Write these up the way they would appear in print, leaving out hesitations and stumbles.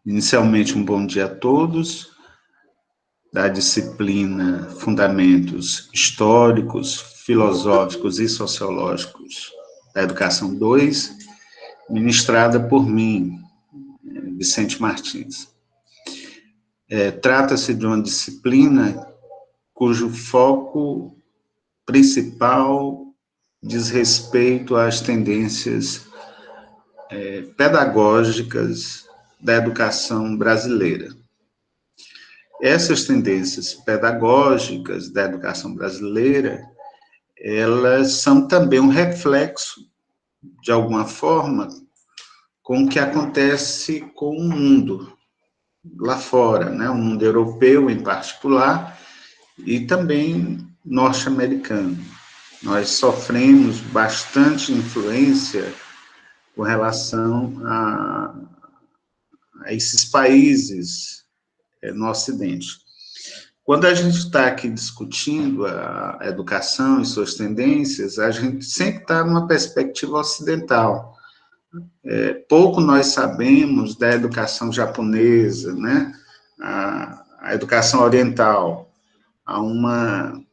Inicialmente, um bom dia a todos, da disciplina Fundamentos Históricos, Filosóficos e Sociológicos da Educação 2, ministrada por mim, Vicente Martins. Trata-se de uma disciplina cujo foco principal diz respeito às tendências pedagógicas da educação brasileira. Essas tendências pedagógicas da educação brasileira, elas são também um reflexo, de alguma forma, com o que acontece com o mundo lá fora, né? O mundo europeu em particular e também norte-americano. Nós sofremos bastante influência com relação a esses países no Ocidente. Quando a gente está aqui discutindo a educação e suas tendências, a gente sempre está numa perspectiva ocidental. Pouco nós sabemos da educação japonesa, né? A educação oriental. Há uma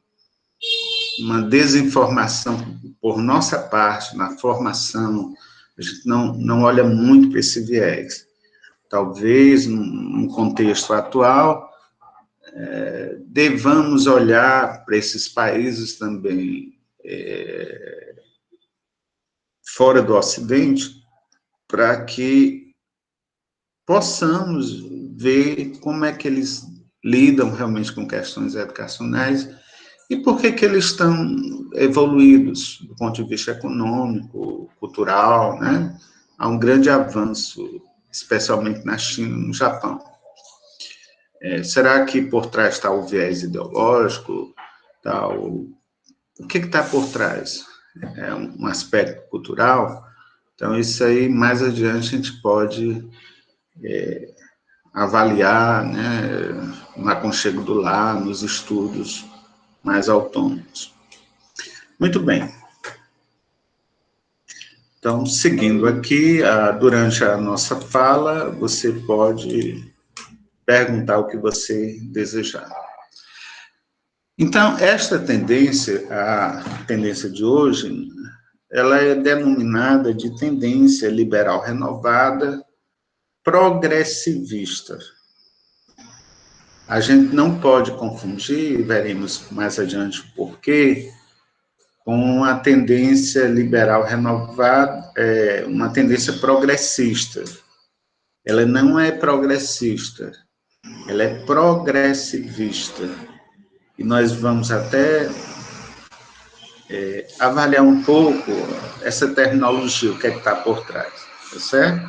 desinformação por nossa parte na formação, a gente não olha muito para esse viés. Talvez, num contexto atual, devamos olhar para esses países também fora do Ocidente, para que possamos ver como é que eles lidam realmente com questões educacionais e por que eles estão evoluídos do ponto de vista econômico, cultural, né? Há um grande avanço, especialmente na China e no Japão. Será que por trás está o viés ideológico? O que está por trás? É um aspecto cultural? Então, isso aí, mais adiante, a gente pode avaliar, né, no aconchego do lar, nos estudos mais autônomos. Muito bem. Então, seguindo aqui, durante a nossa fala, você pode perguntar o que você desejar. Então, esta tendência, a tendência de hoje, ela é denominada de tendência liberal renovada progressivista. A gente não pode confundir, veremos mais adiante o porquê, com a tendência liberal renovada, uma tendência progressista. Ela não é progressista, ela é progressivista. E nós vamos até avaliar um pouco essa terminologia, o que é que está por trás, tá certo?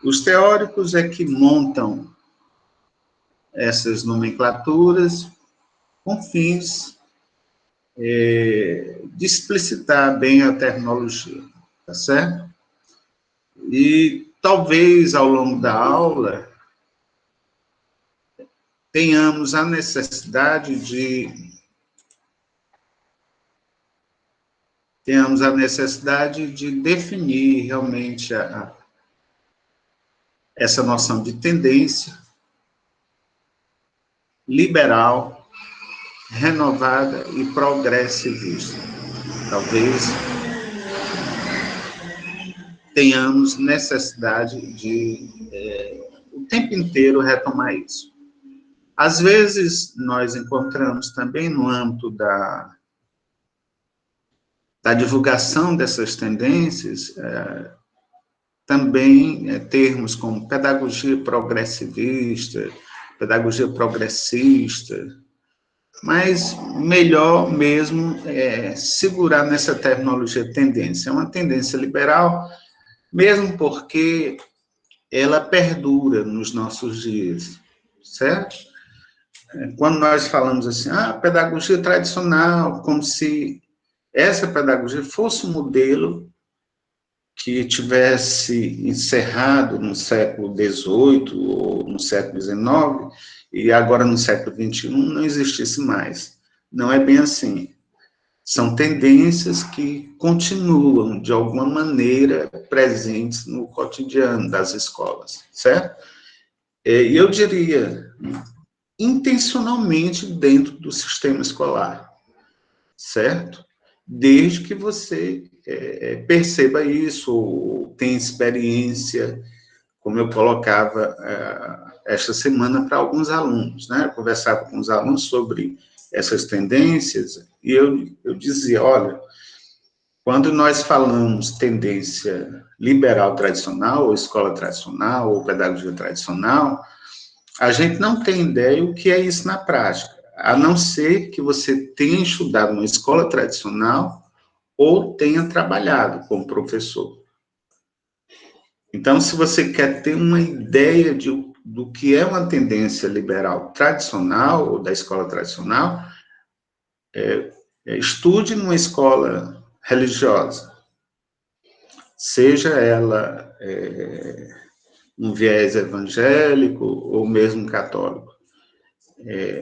Os teóricos é que montam essas nomenclaturas com fins de explicitar bem a terminologia, tá certo? E talvez ao longo da aula tenhamos a necessidade de definir realmente essa noção de tendência liberal, renovada e progressivista. Talvez tenhamos necessidade de, o tempo inteiro, retomar isso. Às vezes, nós encontramos também no âmbito da divulgação dessas tendências, também termos como pedagogia progressivista, pedagogia progressista, mas melhor mesmo segurar nessa terminologia tendência. É uma tendência liberal, mesmo porque ela perdura nos nossos dias, certo? Quando nós falamos assim, pedagogia tradicional, como se essa pedagogia fosse um modelo que tivesse encerrado no século XVIII ou no século XIX, e agora no século XXI não existisse mais. Não é bem assim. São tendências que continuam, de alguma maneira, presentes no cotidiano das escolas, certo? E eu diria, intencionalmente dentro do sistema escolar, certo? Desde que você perceba isso, ou tenha experiência, como eu colocava esta semana para alguns alunos, né? Eu conversava com os alunos sobre essas tendências, e eu dizia, olha, quando nós falamos tendência liberal tradicional, ou escola tradicional, ou pedagogia tradicional, a gente não tem ideia o que é isso na prática, a não ser que você tenha estudado numa escola tradicional ou tenha trabalhado como professor. Então, se você quer ter uma ideia do que é uma tendência liberal tradicional, ou da escola tradicional, estude numa escola religiosa, seja ela um viés evangélico ou mesmo católico.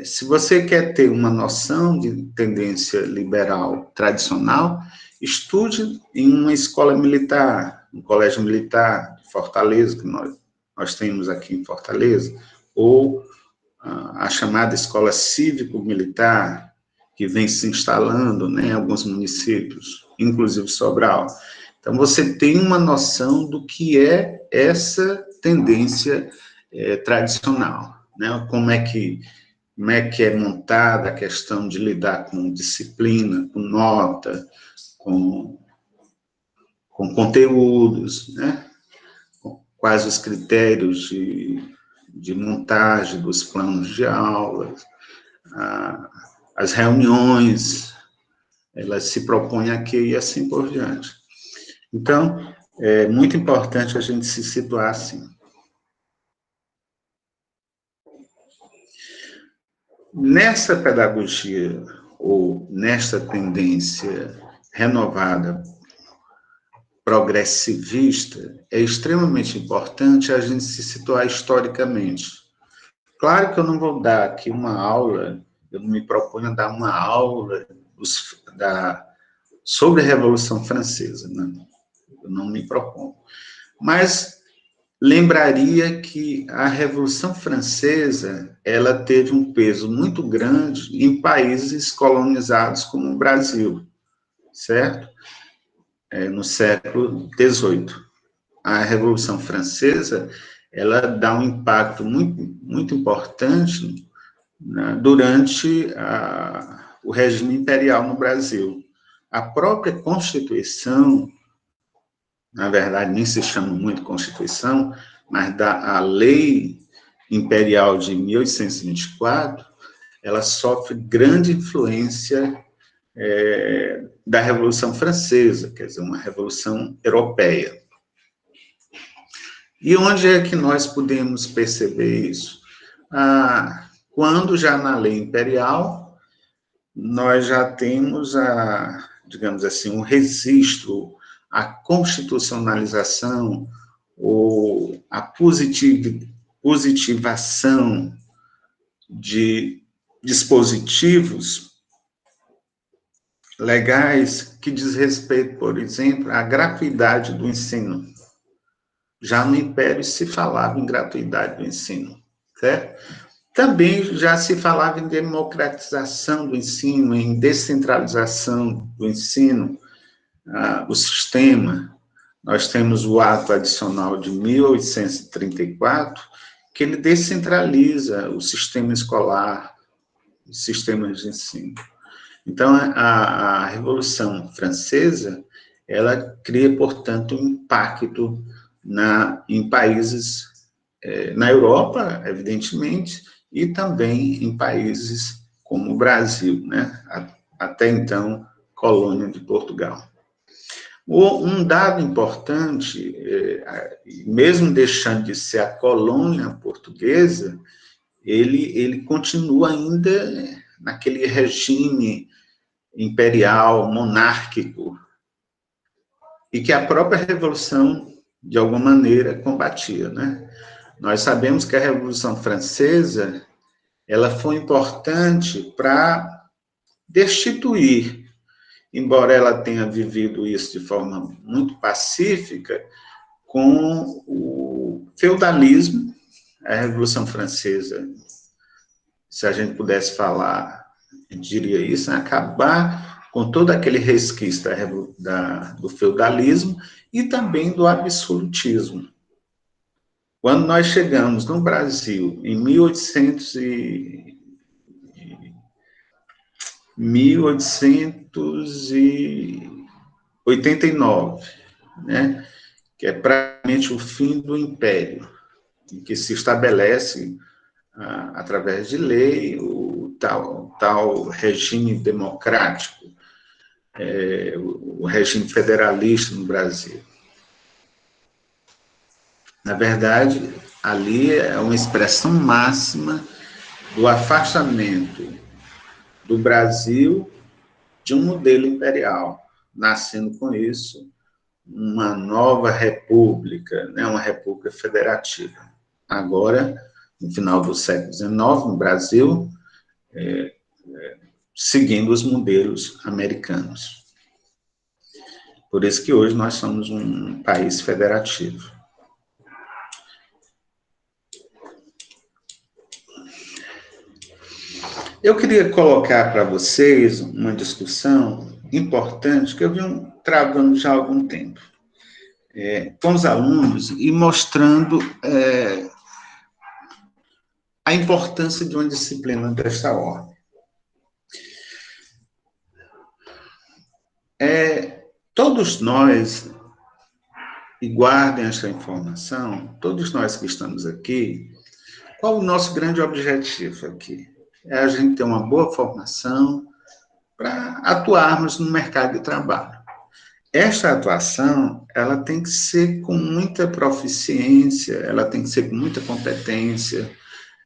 Se você quer ter uma noção de tendência liberal tradicional, estude em uma escola militar, um colégio militar de Fortaleza, que nós temos aqui em Fortaleza, ou a chamada escola cívico-militar, que vem se instalando, né, em alguns municípios, inclusive Sobral. Então, você tem uma noção do que é essa tendência tradicional, né? Como é que é montada a questão de lidar com disciplina, com nota, com conteúdos, né? Quais os critérios de montagem dos planos de aulas, as reuniões, elas se propõem aqui e assim por diante. Então, é muito importante a gente se situar assim. Nessa pedagogia, ou nesta tendência renovada, progressivista, é extremamente importante a gente se situar historicamente. Claro que eu não vou dar aqui uma aula, eu não me proponho a dar uma aula sobre a Revolução Francesa, né? Eu não me proponho. Mas lembraria que a Revolução Francesa, ela teve um peso muito grande em países colonizados como o Brasil, certo? No século XVIII. A Revolução Francesa, ela dá um impacto muito, muito importante, né, durante o regime imperial no Brasil. A própria Constituição, na verdade, nem se chama muito Constituição, mas a Lei Imperial de 1824, ela sofre grande influência da Revolução Francesa, quer dizer, uma revolução europeia. E onde é que nós podemos perceber isso? Quando já na lei imperial, nós já temos digamos assim, um registro, a constitucionalização, ou a positivação de dispositivos legais que diz respeito, por exemplo, à gratuidade do ensino. Já no Império se falava em gratuidade do ensino, certo? Também já se falava em democratização do ensino, em descentralização do ensino, o sistema. Nós temos o ato adicional de 1834, que ele descentraliza o sistema escolar, os sistemas de ensino. Então, a Revolução Francesa, ela cria, portanto, um impacto em países, na Europa, evidentemente, e também em países como o Brasil, né? Até então, colônia de Portugal. Um dado importante, mesmo deixando de ser a colônia portuguesa, ele continua ainda naquele regime imperial, monárquico, e que a própria Revolução, de alguma maneira, combatia, né? Nós sabemos que a Revolução Francesa, ela foi importante para destituir, embora ela tenha vivido isso de forma muito pacífica, com o feudalismo, A Revolução Francesa, se a gente pudesse falar, eu diria isso, acabar com todo aquele resquício do feudalismo e também do absolutismo. Quando nós chegamos no Brasil, em 1889, né, que é praticamente o fim do Império, que se estabelece, através de lei, o tal regime democrático, o regime federalista no Brasil. Na verdade, ali é uma expressão máxima do afastamento do Brasil de um modelo imperial, nascendo com isso uma nova república, né, uma república federativa. Agora, no final do século XIX, no Brasil, seguindo os modelos americanos. Por isso que hoje nós somos um país federativo. Eu queria colocar para vocês uma discussão importante que eu venho travando já há algum tempo, com os alunos e mostrando a importância de uma disciplina desta ordem. Todos nós, e guardem essa informação, todos nós que estamos aqui, qual o nosso grande objetivo aqui? É a gente ter uma boa formação para atuarmos no mercado de trabalho. Esta atuação, ela tem que ser com muita proficiência, ela tem que ser com muita competência,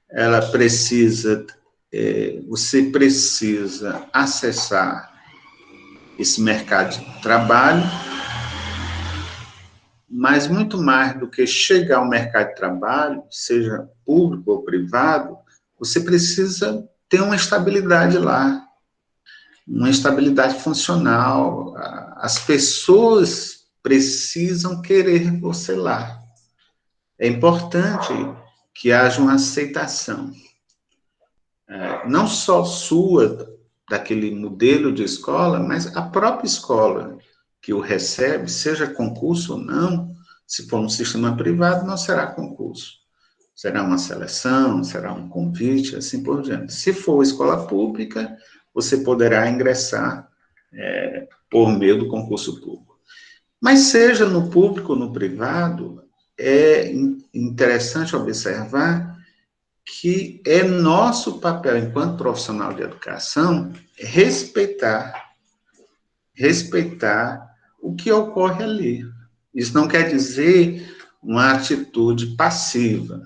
ela precisa, você precisa acessar esse mercado de trabalho, mas muito mais do que chegar ao mercado de trabalho, seja público ou privado, você precisa ter uma estabilidade lá, uma estabilidade funcional. As pessoas precisam querer você lá. É importante que haja uma aceitação, não só sua, daquele modelo de escola, mas a própria escola que o recebe, seja concurso ou não. Se for um sistema privado, não será concurso. Será uma seleção, será um convite, assim por diante. Se for escola pública, você poderá ingressar por meio do concurso público. Mas seja no público ou no privado, é interessante observar que é nosso papel, enquanto profissional de educação, respeitar o que ocorre ali. Isso não quer dizer uma atitude passiva,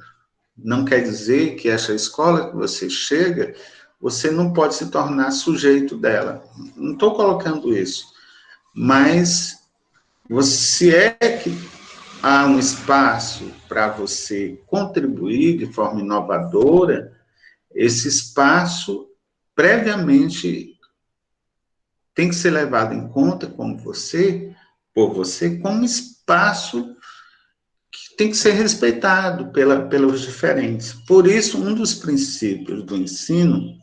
não quer dizer que essa escola que você chega, você não pode se tornar sujeito dela. Não estou colocando isso, mas se é que há um espaço para você contribuir de forma inovadora, esse espaço, previamente, tem que ser levado em conta por você, como um espaço que tem que ser respeitado pelos diferentes. Por isso, um dos princípios do ensino,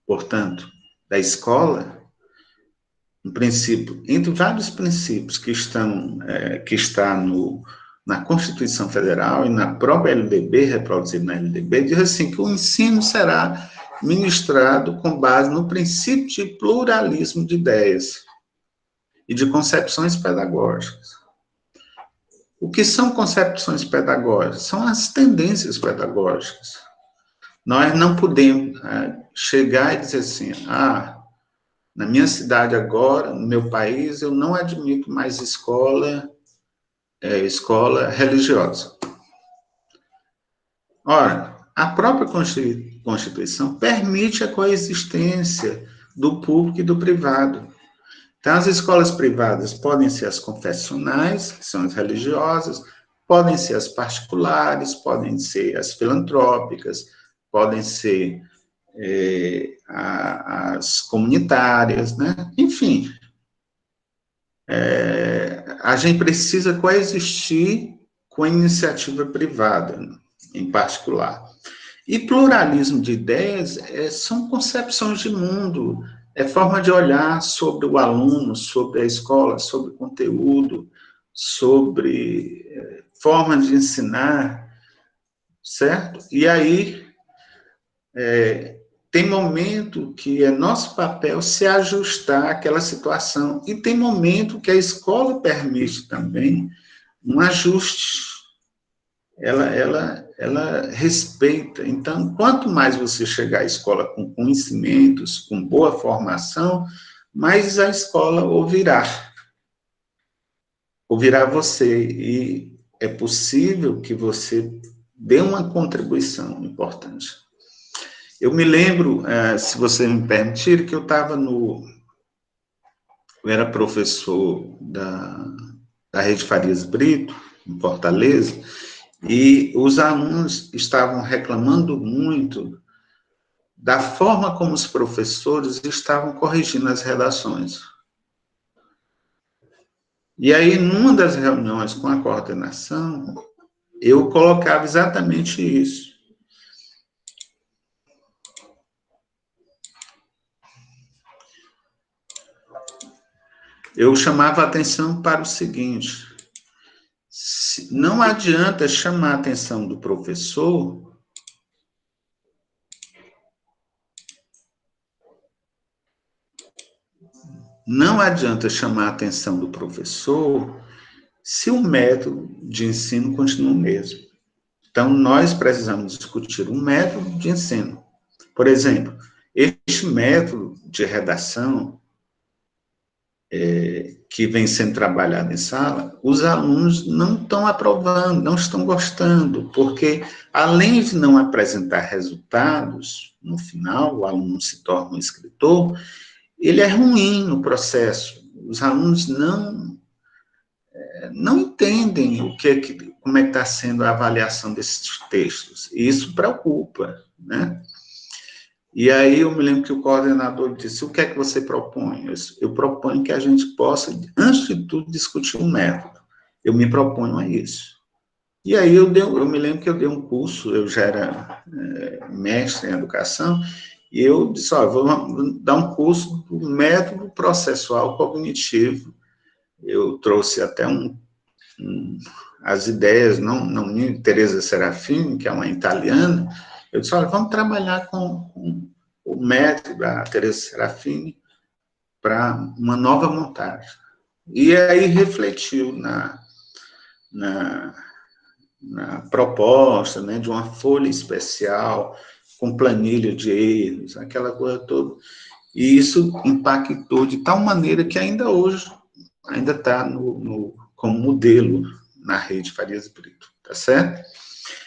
portanto, da escola, um princípio, entre vários princípios que está na Constituição Federal e na própria LDB, reproduzido na LDB, diz assim que o ensino será ministrado com base no princípio de pluralismo de ideias e de concepções pedagógicas. O que são concepções pedagógicas? São as tendências pedagógicas. Nós não podemos chegar e dizer assim, na minha cidade agora, no meu país, eu não admito mais escola religiosa. Ora, a própria Constituição permite a coexistência do público e do privado. Então, as escolas privadas podem ser as confessionais, que são as religiosas, podem ser as particulares, podem ser as filantrópicas, podem ser as comunitárias, né? Enfim, a gente precisa coexistir com a iniciativa privada, em particular. E pluralismo de ideias são concepções de mundo, é forma de olhar sobre o aluno, sobre a escola, sobre conteúdo, sobre forma de ensinar, certo? E aí, tem momento que é nosso papel se ajustar àquela situação, e tem momento que a escola permite também um ajuste. Ela respeita. Então, quanto mais você chegar à escola com conhecimentos, com boa formação, mais a escola ouvirá você, e é possível que você dê uma contribuição importante. Eu me lembro, se você me permitir, que eu era professor da Rede Farias Brito, em Fortaleza, e os alunos estavam reclamando muito da forma como os professores estavam corrigindo as redações. E aí, numa das reuniões com a coordenação, eu colocava exatamente isso. Eu chamava a atenção para o seguinte: não adianta chamar a atenção do professor se o método de ensino continua o mesmo. Então, nós precisamos discutir um método de ensino. Por exemplo, este método de redação que vem sendo trabalhado em sala, os alunos não estão aprovando, não estão gostando, porque, além de não apresentar resultados, no final, o aluno se torna um escritor, ele é ruim no processo. Os alunos não entendem como é que está sendo a avaliação desses textos, e isso preocupa, né? E aí eu me lembro que o coordenador disse: o que é que você propõe? Eu proponho que a gente possa, antes de tudo, discutir um método. Eu me proponho a isso. E aí eu me lembro que eu dei um curso, eu já era mestre em educação, e eu disse: vou dar um curso do método processual cognitivo. Eu trouxe até as ideias, não Teresa Serafini, que é uma italiana. Eu disse: vamos trabalhar com o método da Teresa Serafini para uma nova montagem. E aí refletiu na proposta, né, de uma folha especial, com planilha de erros, aquela coisa toda. E isso impactou de tal maneira que ainda hoje está como modelo na Rede Farias Brito, tá certo?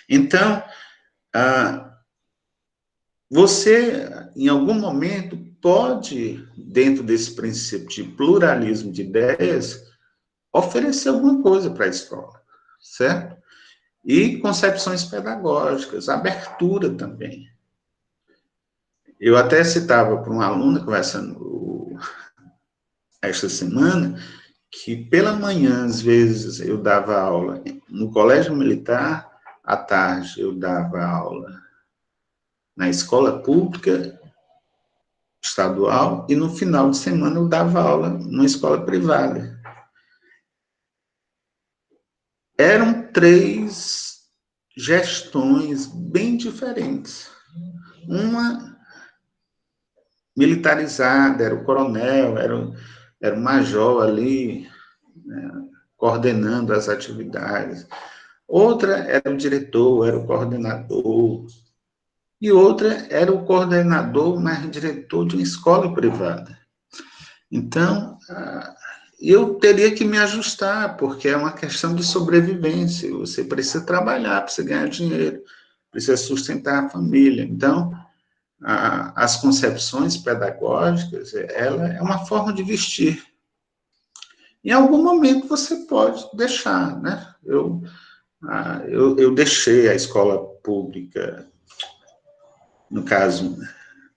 Então, você, em algum momento, pode, dentro desse princípio de pluralismo de ideias, oferecer alguma coisa para a escola, certo? E concepções pedagógicas, abertura também. Eu até citava para um aluno, conversando esta semana, que pela manhã, às vezes, eu dava aula no colégio militar, à tarde eu dava aula na escola pública estadual, e no final de semana eu dava aula numa escola privada. Eram 3 gestões bem diferentes. Uma militarizada, era o coronel, era o major ali, né, coordenando as atividades. Outra era o diretor, era o coordenador. E outra era o coordenador, mas diretor de uma escola privada. Então, eu teria que me ajustar, porque é uma questão de sobrevivência. Você precisa trabalhar, precisa ganhar dinheiro, precisa sustentar a família. Então, as concepções pedagógicas, ela é uma forma de vestir. Em algum momento você pode deixar, né? Eu deixei a escola pública, no caso,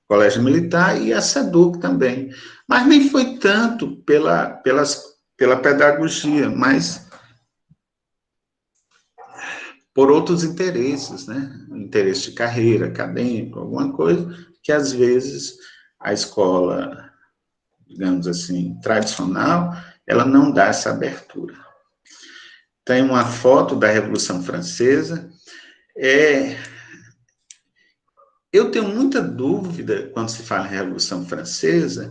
Colégio Militar, e a SEDUC também. Mas nem foi tanto pela pedagogia, mas por outros interesses, né? Interesse de carreira, acadêmico, alguma coisa que, às vezes, a escola, digamos assim, tradicional, ela não dá essa abertura. Tem uma foto da Revolução Francesa. Eu tenho muita dúvida, quando se fala em Revolução Francesa,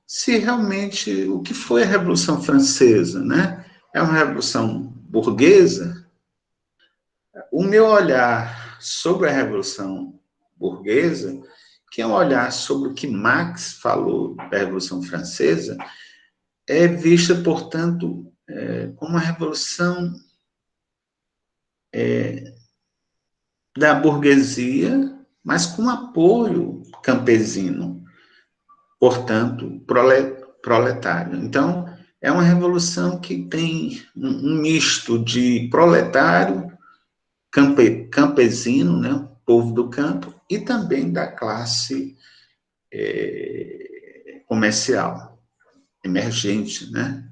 se realmente o que foi a Revolução Francesa, né? É uma revolução burguesa? O meu olhar sobre a Revolução Burguesa, que é um olhar sobre o que Marx falou da Revolução Francesa, é vista, portanto, como uma revolução da burguesia, mas com apoio campesino, portanto, proletário. Então, é uma revolução que tem um misto de proletário, campesino, né, povo do campo, e também da classe comercial, emergente, né?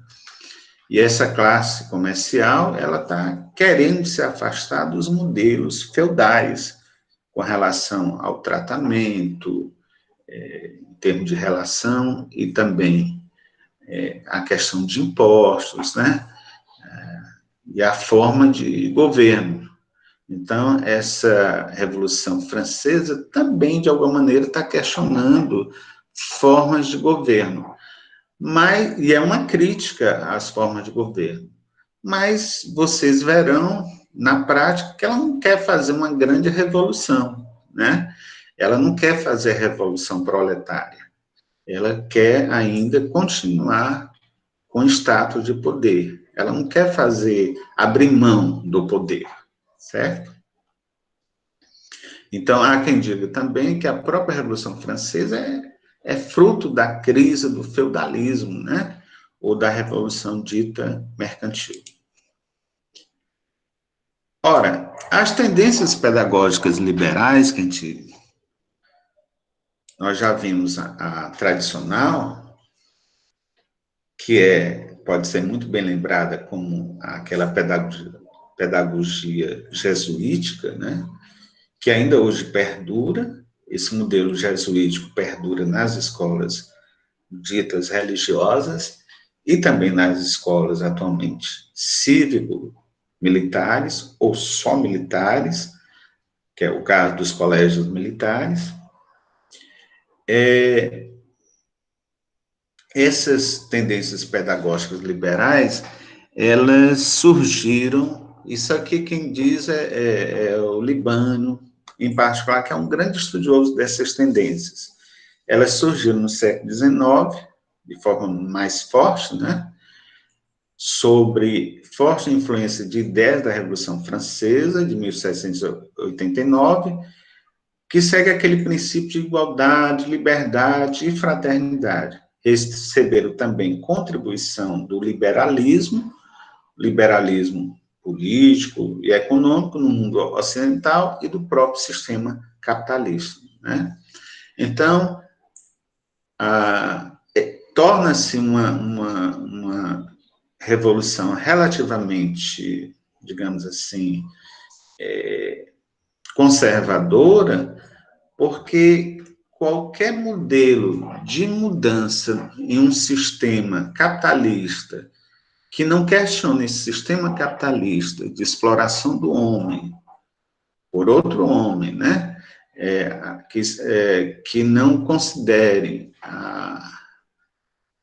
E essa classe comercial, ela está querendo se afastar dos modelos feudais com relação ao tratamento, em termos de relação, e também a questão de impostos, né? E a forma de governo. Então, essa Revolução Francesa também, de alguma maneira, está questionando formas de governo. E é uma crítica às formas de governo. Mas vocês verão, na prática, que ela não quer fazer uma grande revolução, né? Ela não quer fazer revolução proletária. Ela quer ainda continuar com o status de poder. Ela não quer abrir mão do poder, certo? Então, há quem diga também que a própria Revolução Francesa é fruto da crise do feudalismo, né? Ou da Revolução dita mercantil. Ora, as tendências pedagógicas liberais que nós já vimos a tradicional, que pode ser muito bem lembrada como aquela pedagogia jesuítica, né? Que ainda hoje perdura. Esse modelo jesuítico perdura nas escolas ditas religiosas e também nas escolas atualmente cívico-militares ou só militares, que é o caso dos colégios militares. Essas tendências pedagógicas liberais, elas surgiram, isso aqui quem diz é o Libano, em particular, que é um grande estudioso dessas tendências. Elas surgiram no século XIX, de forma mais forte, né? Sobre forte influência de ideias da Revolução Francesa, de 1789, que segue aquele princípio de igualdade, liberdade e fraternidade. Receberam também contribuição do liberalismo político e econômico no mundo ocidental e do próprio sistema capitalista, né? Então, torna-se uma revolução relativamente, digamos assim, conservadora, porque qualquer modelo de mudança em um sistema capitalista que não questione esse sistema capitalista de exploração do homem por outro homem, né? Que não considere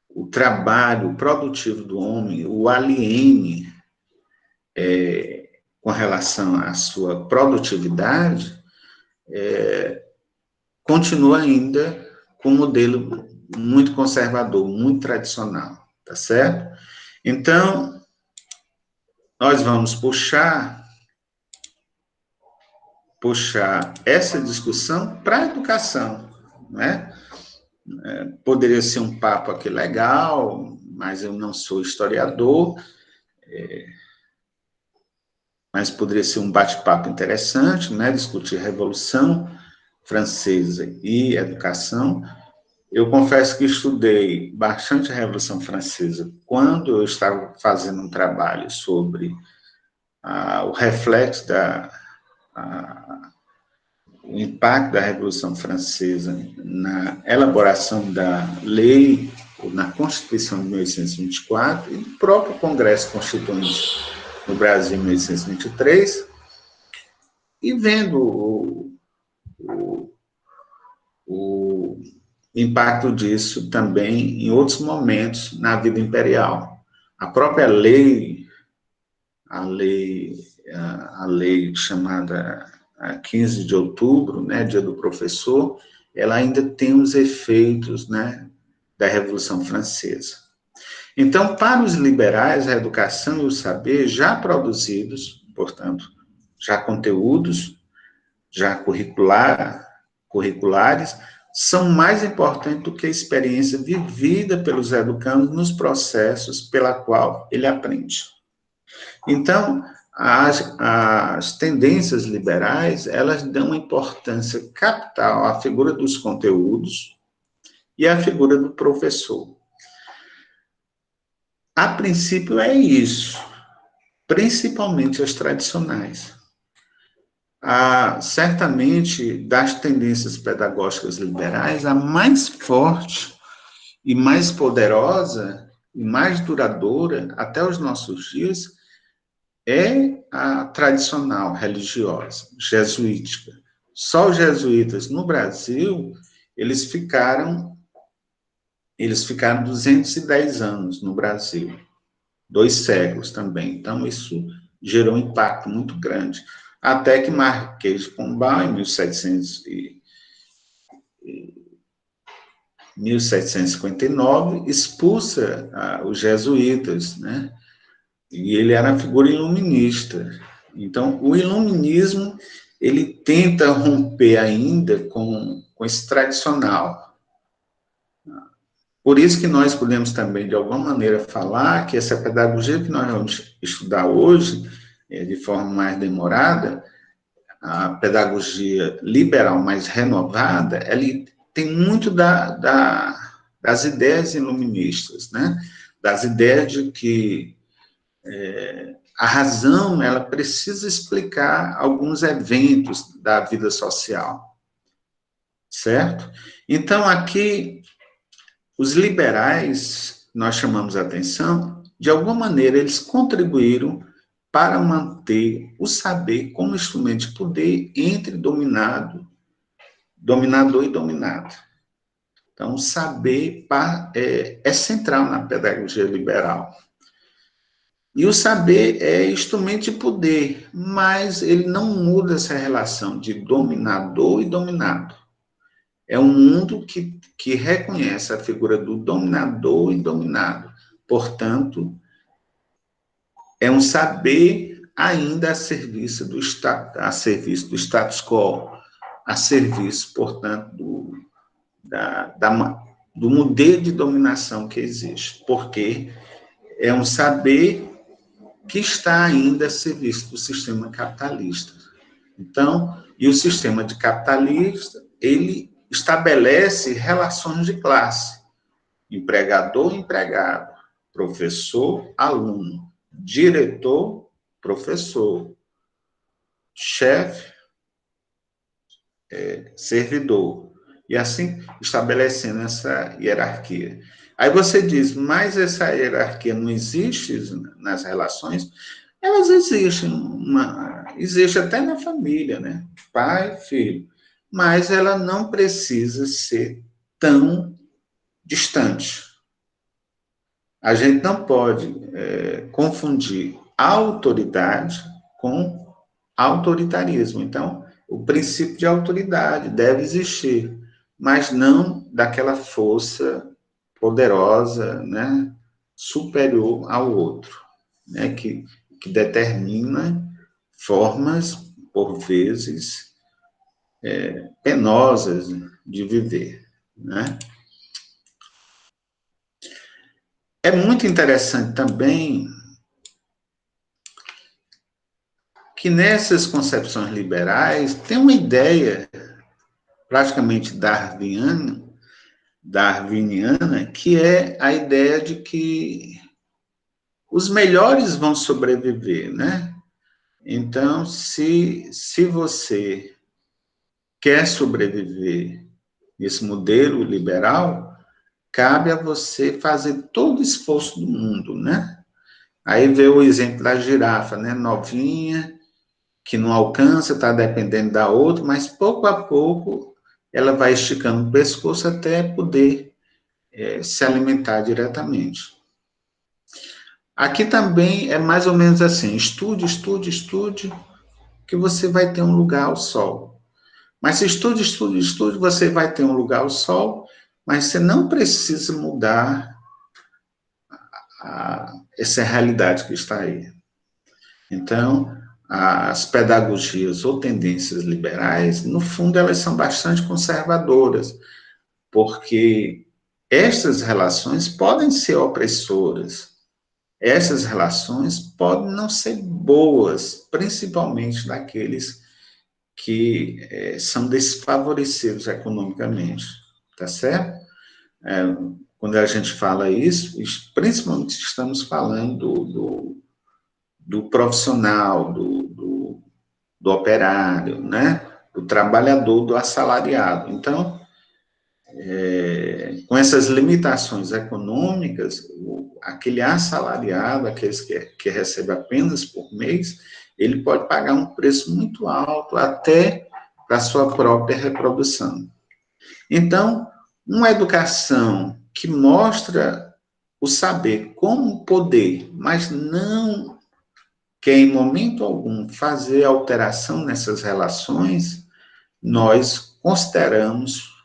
o trabalho produtivo do homem, o aliene com relação à sua produtividade, continua ainda com um modelo muito conservador, muito tradicional, tá certo? Então, nós vamos puxar essa discussão para a educação, né? Poderia ser um papo aqui legal, mas eu não sou historiador, mas poderia ser um bate-papo interessante, né? Discutir Revolução Francesa e educação. Eu confesso que estudei bastante a Revolução Francesa quando eu estava fazendo um trabalho sobre o reflexo o impacto da Revolução Francesa na elaboração da lei, ou na Constituição de 1824, e do próprio Congresso Constituinte no Brasil em 1823, e vendo o impacto disso também em outros momentos na vida imperial. A própria lei, a lei chamada 15 de outubro, né, Dia do Professor, ela ainda tem os efeitos, né, da Revolução Francesa. Então, para os liberais, a educação e o saber já produzidos, portanto, já conteúdos, já curriculares, são mais importantes do que a experiência vivida pelos educandos nos processos pela qual ele aprende. Então, as tendências liberais, elas dão importância capital à figura dos conteúdos e à figura do professor. A princípio é isso, principalmente as tradicionais. Certamente, das tendências pedagógicas liberais, a mais forte e mais poderosa e mais duradoura até os nossos dias é a tradicional religiosa, jesuítica. Só os jesuítas no Brasil, eles ficaram 210 anos no Brasil, 2 séculos também. Então, isso gerou um impacto muito grande. Até que Marquês de Pombal, em 1759, expulsa os jesuítas, né? E ele era uma figura iluminista. Então, o iluminismo, ele tenta romper ainda com esse tradicional. Por isso que nós podemos também, de alguma maneira, falar que essa pedagogia que nós vamos estudar hoje, de forma mais demorada, a pedagogia liberal mais renovada, ela tem muito das ideias iluministas, né? Das ideias de que a razão, ela precisa explicar alguns eventos da vida social, certo? Então, aqui, os liberais, nós chamamos a atenção, de alguma maneira, eles contribuíram para manter o saber como instrumento de poder entre dominador e dominado. Então, o saber é central na pedagogia liberal. E o saber é instrumento de poder, mas ele não muda essa relação de dominador e dominado. É um mundo que reconhece a figura do dominador e dominado. Portanto, é um saber ainda a serviço do status quo, a serviço, portanto, do modelo de dominação que existe. Porque é um saber que está ainda a serviço do sistema capitalista. Então, e o sistema de capitalista, ele estabelece relações de classe, empregador-empregado, professor-aluno, diretor-professor, chefe, servidor, e assim estabelecendo essa hierarquia. Aí você diz, mas essa hierarquia não existe nas relações? Elas existem, existe até na família, né? Pai, filho. Mas ela não precisa ser tão distante. A gente não pode confundir autoridade com autoritarismo. Então, o princípio de autoridade deve existir, mas não daquela força poderosa, né, superior ao outro, né, que determina formas, por vezes, penosas de viver, né? É muito interessante também que nessas concepções liberais tem uma ideia praticamente darwiniana, que é a ideia de que os melhores vão sobreviver, né? Então, se você quer sobreviver nesse modelo liberal, cabe a você fazer todo o esforço do mundo, né? Aí vê o exemplo da girafa, né? Novinha, que não alcança, está dependendo da outra, mas pouco a pouco ela vai esticando o pescoço até poder se alimentar diretamente. Aqui também é mais ou menos assim, estude, estude, estude, que você vai ter um lugar ao sol. Mas se estude, estude, estude, você vai ter um lugar ao sol, mas você não precisa mudar essa realidade que está aí. Então, as pedagogias ou tendências liberais, no fundo, elas são bastante conservadoras, porque essas relações podem ser opressoras, essas relações podem não ser boas, principalmente daqueles que são desfavorecidos economicamente, tá certo? Quando a gente fala isso, principalmente estamos falando do profissional, do operário, né? Do trabalhador, do assalariado. Então, com essas limitações econômicas, aquele assalariado, aqueles que recebe apenas por mês, ele pode pagar um preço muito alto até para a sua própria reprodução. Então, uma educação que mostra o saber como poder, mas não quer em momento algum fazer alteração nessas relações, nós consideramos,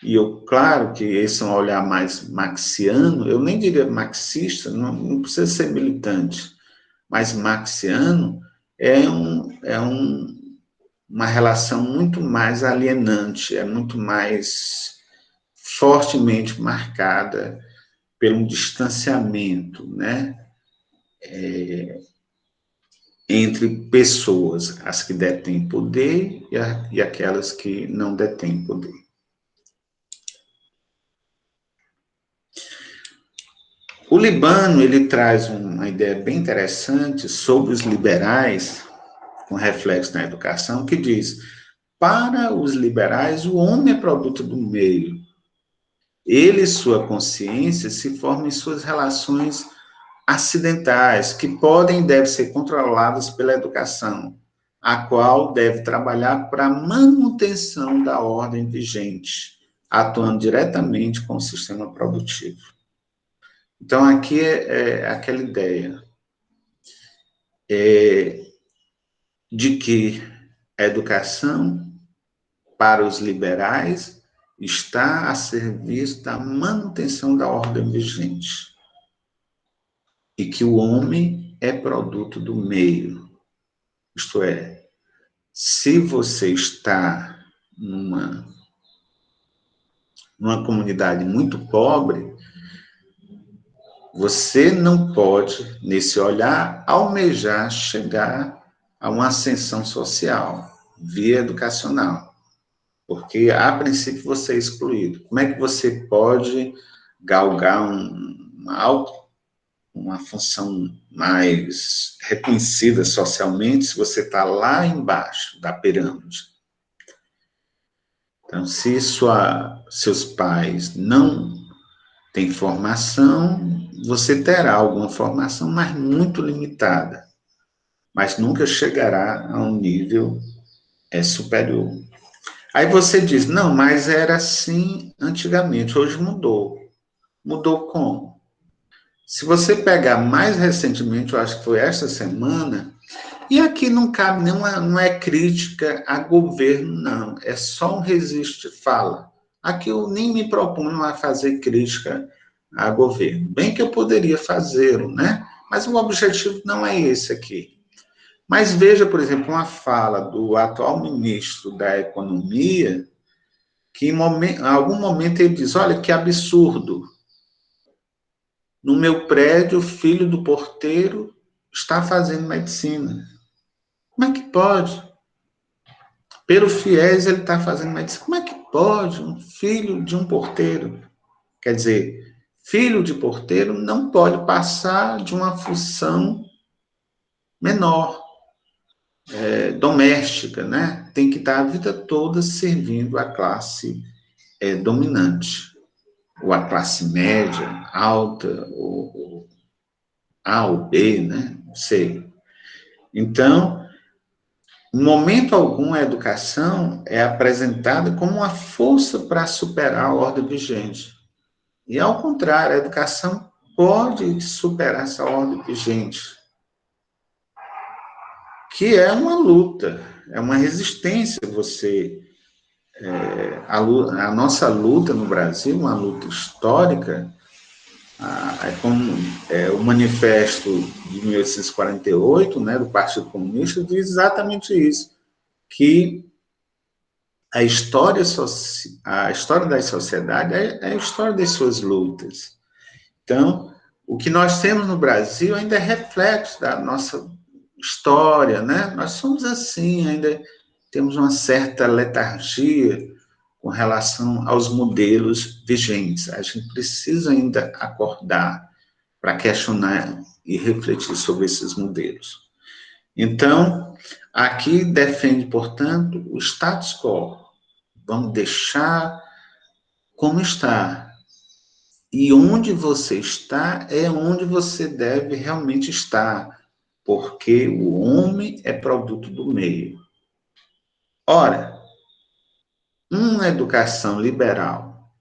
e eu, claro que esse é um olhar mais marxiano, eu nem diria marxista, não precisa ser militante, mas marxiano uma relação muito mais alienante, é muito mais fortemente marcada pelo distanciamento, né? Entre pessoas, as que detêm poder e aquelas que não detêm poder. O Libano, ele traz uma ideia bem interessante sobre os liberais, com reflexo na educação, que diz: para os liberais, o homem é produto do meio. Ele e sua consciência se formam em suas relações acidentais, que podem e devem ser controladas pela educação, a qual deve trabalhar para a manutenção da ordem vigente, atuando diretamente com o sistema produtivo. Então, aqui é aquela ideia de que a educação, para os liberais, está a serviço da manutenção da ordem vigente. E que o homem é produto do meio. Isto é, se você está numa comunidade muito pobre, você não pode, nesse olhar, almejar chegar a uma ascensão social, via educacional, porque, a princípio, você é excluído. Como é que você pode galgar uma função mais reconhecida socialmente se você está lá embaixo da pirâmide? Então, se seus pais não têm formação, você terá alguma formação, mas muito limitada, mas nunca chegará a um nível superior. Aí você diz, não, mas era assim antigamente, hoje mudou. Mudou como? Se você pegar mais recentemente, eu acho que foi esta semana, e aqui não cabe nenhuma, não é crítica a governo, não, é só um registro de fala. Aqui eu nem me proponho a fazer crítica a governo, bem que eu poderia fazê-lo, né? Mas o objetivo não é esse aqui. Mas veja, por exemplo, uma fala do atual ministro da Economia, que em algum momento ele diz, olha que absurdo, no meu prédio o filho do porteiro está fazendo medicina. Como é que pode? Pelo FIES ele está fazendo medicina. Como é que pode um filho de um porteiro? Quer dizer, filho de porteiro não pode passar de uma função menor. doméstica, né? Tem que estar a vida toda servindo a classe dominante, ou a classe média, alta, ou A ou B, né? Não sei. Então, em momento algum, a educação é apresentada como uma força para superar a ordem vigente. E, ao contrário, a educação pode superar essa ordem vigente, que é uma luta, é uma resistência. A nossa luta no Brasil, uma luta histórica, como o manifesto de 1848, né, do Partido Comunista, diz exatamente isso, que a história das sociedades é a história das suas lutas. Então, o que nós temos no Brasil ainda é reflexo da nossa história, né? Nós somos assim, ainda temos uma certa letargia com relação aos modelos vigentes. A gente precisa ainda acordar para questionar e refletir sobre esses modelos. Então, aqui defende, portanto, o status quo. Vamos deixar como está. E onde você está é onde você deve realmente estar, porque o homem é produto do meio. Ora, uma educação liberal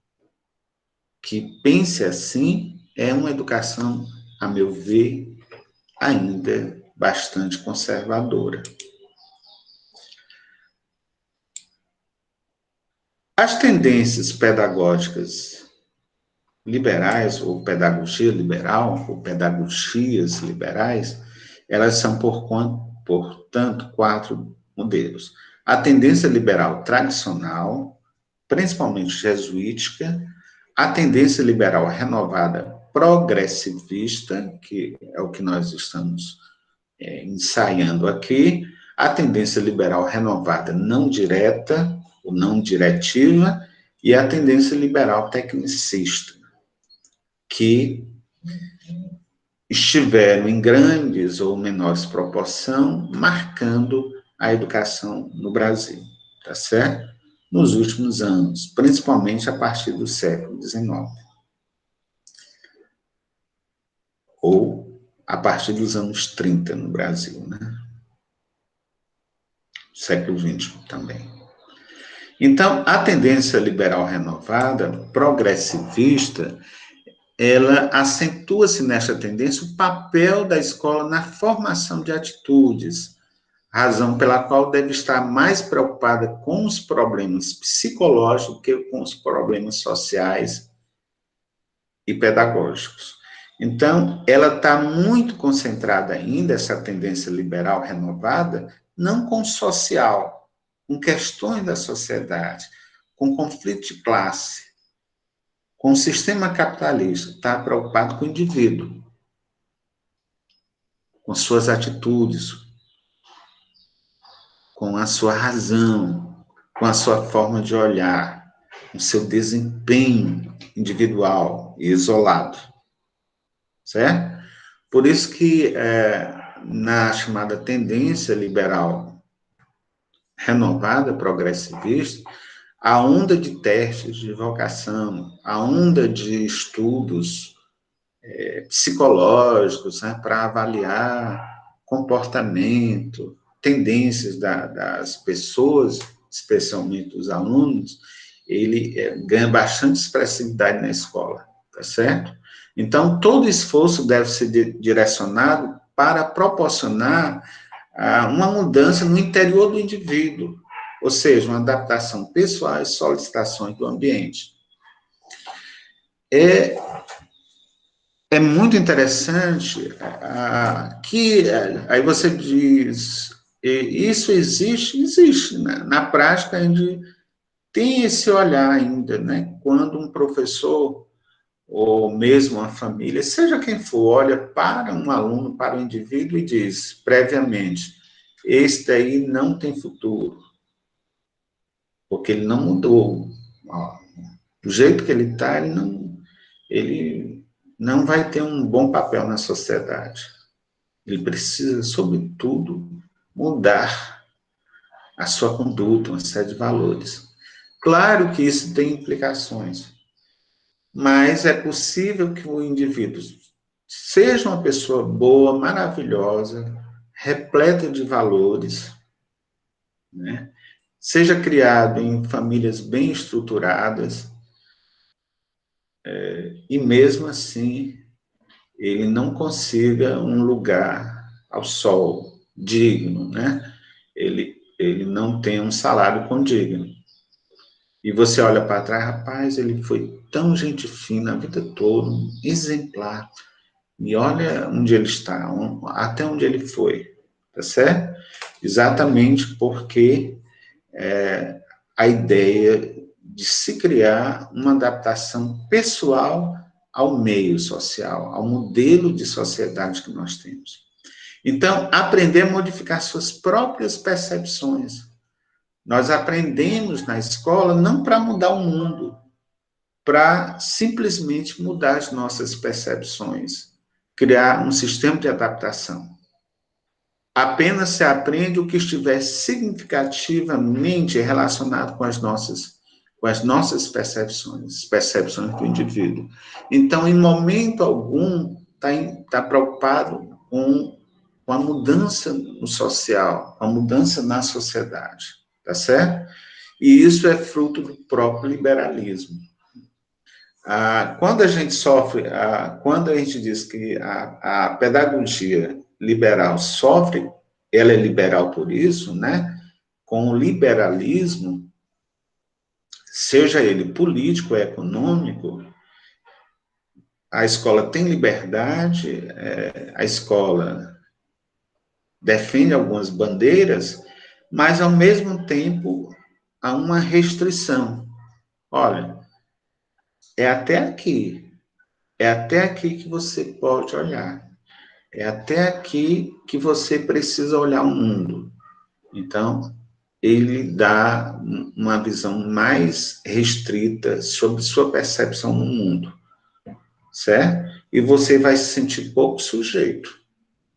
que pense assim é uma educação, a meu ver, ainda bastante conservadora. As tendências pedagógicas liberais, ou pedagogia liberal, ou pedagogias liberais, elas são, portanto, 4 modelos. A tendência liberal tradicional, principalmente jesuítica, a tendência liberal renovada progressivista, que é o que nós estamos ensaiando aqui, a tendência liberal renovada não direta, ou não diretiva, e a tendência liberal tecnicista, que estiveram em grandes ou menores proporção marcando a educação no Brasil, tá certo? Nos últimos anos, principalmente a partir do século XIX. Ou a partir dos anos 30 no Brasil, né? Século XX também. Então, a tendência liberal renovada, progressivista, ela acentua-se nesta tendência o papel da escola na formação de atitudes, razão pela qual deve estar mais preocupada com os problemas psicológicos que com os problemas sociais e pedagógicos. Então, ela está muito concentrada ainda, essa tendência liberal renovada, não com o social, com questões da sociedade, com conflito de classe, com o sistema capitalista, está preocupado com o indivíduo, com suas atitudes, com a sua razão, com a sua forma de olhar, com seu desempenho individual e isolado, certo? Por isso que na chamada tendência liberal renovada, progressivista, a onda de testes de vocação, a onda de estudos psicológicos, né, para avaliar comportamento, tendências das pessoas, especialmente dos alunos, ele ganha bastante expressividade na escola, tá certo? Então, todo esforço deve ser direcionado para proporcionar uma mudança no interior do indivíduo, ou seja, uma adaptação pessoal às solicitações do ambiente. É muito interessante que aí você diz, isso existe? Existe. Né? Na prática, a gente tem esse olhar ainda, né? Quando um professor, ou mesmo uma família, seja quem for, olha para um aluno, para o indivíduo e diz, previamente, este aí não tem futuro, porque ele não mudou. Do jeito que ele está, ele não vai ter um bom papel na sociedade. Ele precisa, sobretudo, mudar a sua conduta, uma série de valores. Claro que isso tem implicações, mas é possível que o indivíduo seja uma pessoa boa, maravilhosa, repleta de valores, né? Seja criado em famílias bem estruturadas, e mesmo assim ele não consiga um lugar ao sol digno, né? Ele não tem um salário condigno. E você olha para trás, rapaz, ele foi tão gente fina a vida toda, um exemplar. E olha onde ele está, até onde ele foi, tá certo? Exatamente porque a ideia de se criar uma adaptação pessoal ao meio social, ao modelo de sociedade que nós temos. Então, aprender a modificar suas próprias percepções. Nós aprendemos na escola não para mudar o mundo, para simplesmente mudar as nossas percepções, criar um sistema de adaptação. Apenas se aprende o que estiver significativamente relacionado com as nossas percepções do indivíduo. Então, em momento algum, está preocupado com a mudança no social, a mudança na sociedade, tá certo? E isso é fruto do próprio liberalismo. Quando a gente quando a gente diz que a pedagogia liberal sofre, ela é liberal por isso, né? Com o liberalismo, seja ele político ou econômico, a escola tem liberdade, a escola defende algumas bandeiras, mas, ao mesmo tempo, há uma restrição. Olha, é até aqui que você pode olhar. É até aqui que você precisa olhar o mundo. Então, ele dá uma visão mais restrita sobre sua percepção no mundo, certo? E você vai se sentir pouco sujeito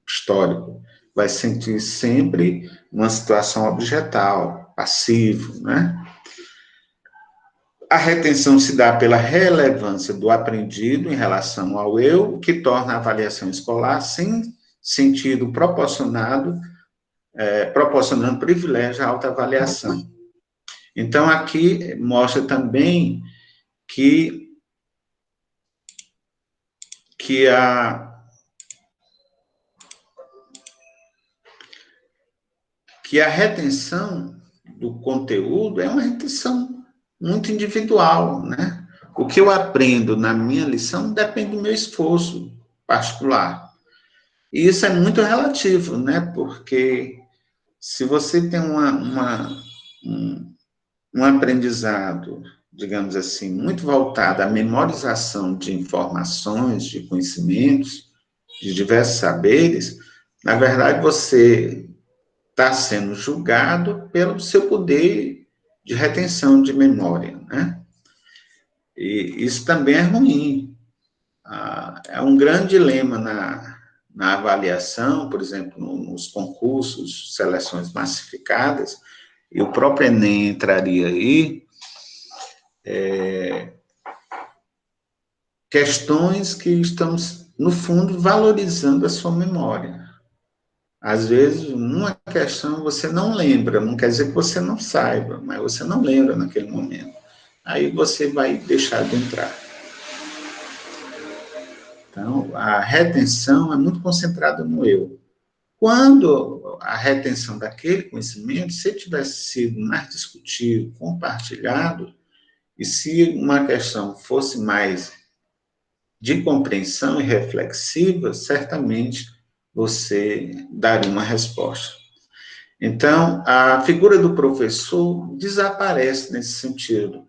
histórico, vai se sentir sempre uma situação objetal, passivo, né? A retenção se dá pela relevância do aprendido em relação ao eu, o que torna a avaliação escolar sem sentido proporcionando privilégio à autoavaliação. Então, aqui mostra também que a retenção do conteúdo é uma retenção muito individual, né? O que eu aprendo na minha lição depende do meu esforço particular. E isso é muito relativo, né? Porque se você tem um aprendizado, digamos assim, muito voltado à memorização de informações, de conhecimentos, de diversos saberes, na verdade você está sendo julgado pelo seu poder de retenção de memória, né? E isso também é ruim. É um grande dilema na avaliação, por exemplo, nos concursos, seleções massificadas, e o próprio Enem entraria aí, questões que estamos, no fundo, valorizando a sua memória. Às vezes, uma questão você não lembra, não quer dizer que você não saiba, mas você não lembra naquele momento. Aí você vai deixar de entrar. Então, a retenção é muito concentrada no eu. Quando a retenção daquele conhecimento, se tivesse sido mais discutido, compartilhado, e se uma questão fosse mais de compreensão e reflexiva, certamente você daria uma resposta. Então, a figura do professor desaparece nesse sentido.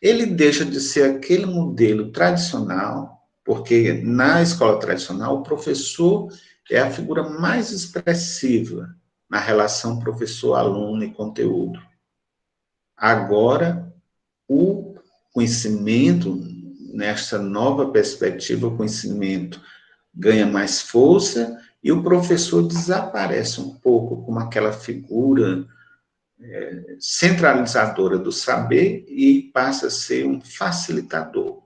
Ele deixa de ser aquele modelo tradicional, porque na escola tradicional o professor é a figura mais expressiva na relação professor-aluno e conteúdo. Agora, o conhecimento, nesta nova perspectiva, o conhecimento ganha mais força e o professor desaparece um pouco como aquela figura centralizadora do saber e passa a ser um facilitador,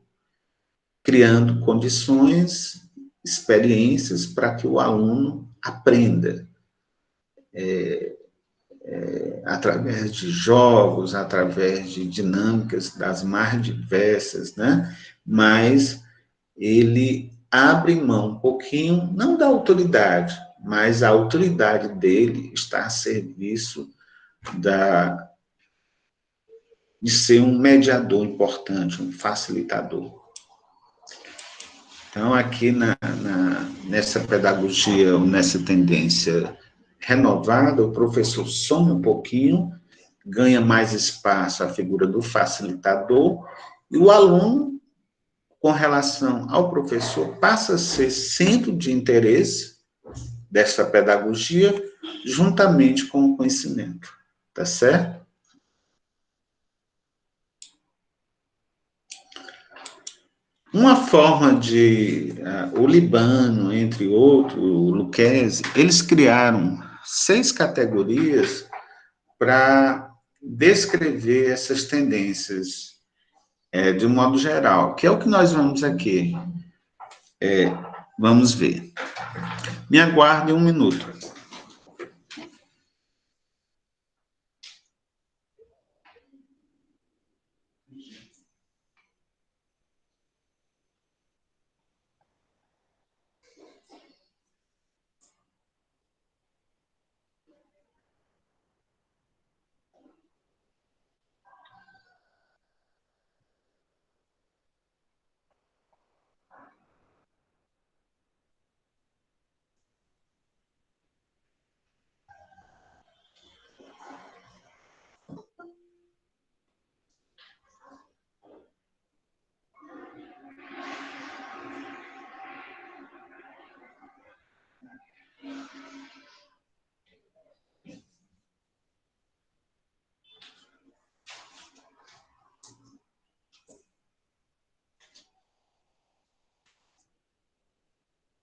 criando condições, experiências para que o aluno aprenda, através de jogos, através de dinâmicas das mais diversas, né? Mas ele abre mão um pouquinho, não da autoridade, mas a autoridade dele está a serviço de ser um mediador importante, um facilitador. Então, aqui nessa pedagogia, ou nessa tendência renovada, o professor some um pouquinho, ganha mais espaço a figura do facilitador, e o aluno, com relação ao professor, passa a ser centro de interesse dessa pedagogia, juntamente com o conhecimento. Tá certo? Uma forma de... o Libano, entre outros, o Lucchesi, eles criaram 6 categorias para descrever essas tendências de um modo geral, que é o que nós vamos aqui. Vamos ver. Me aguarde um minuto.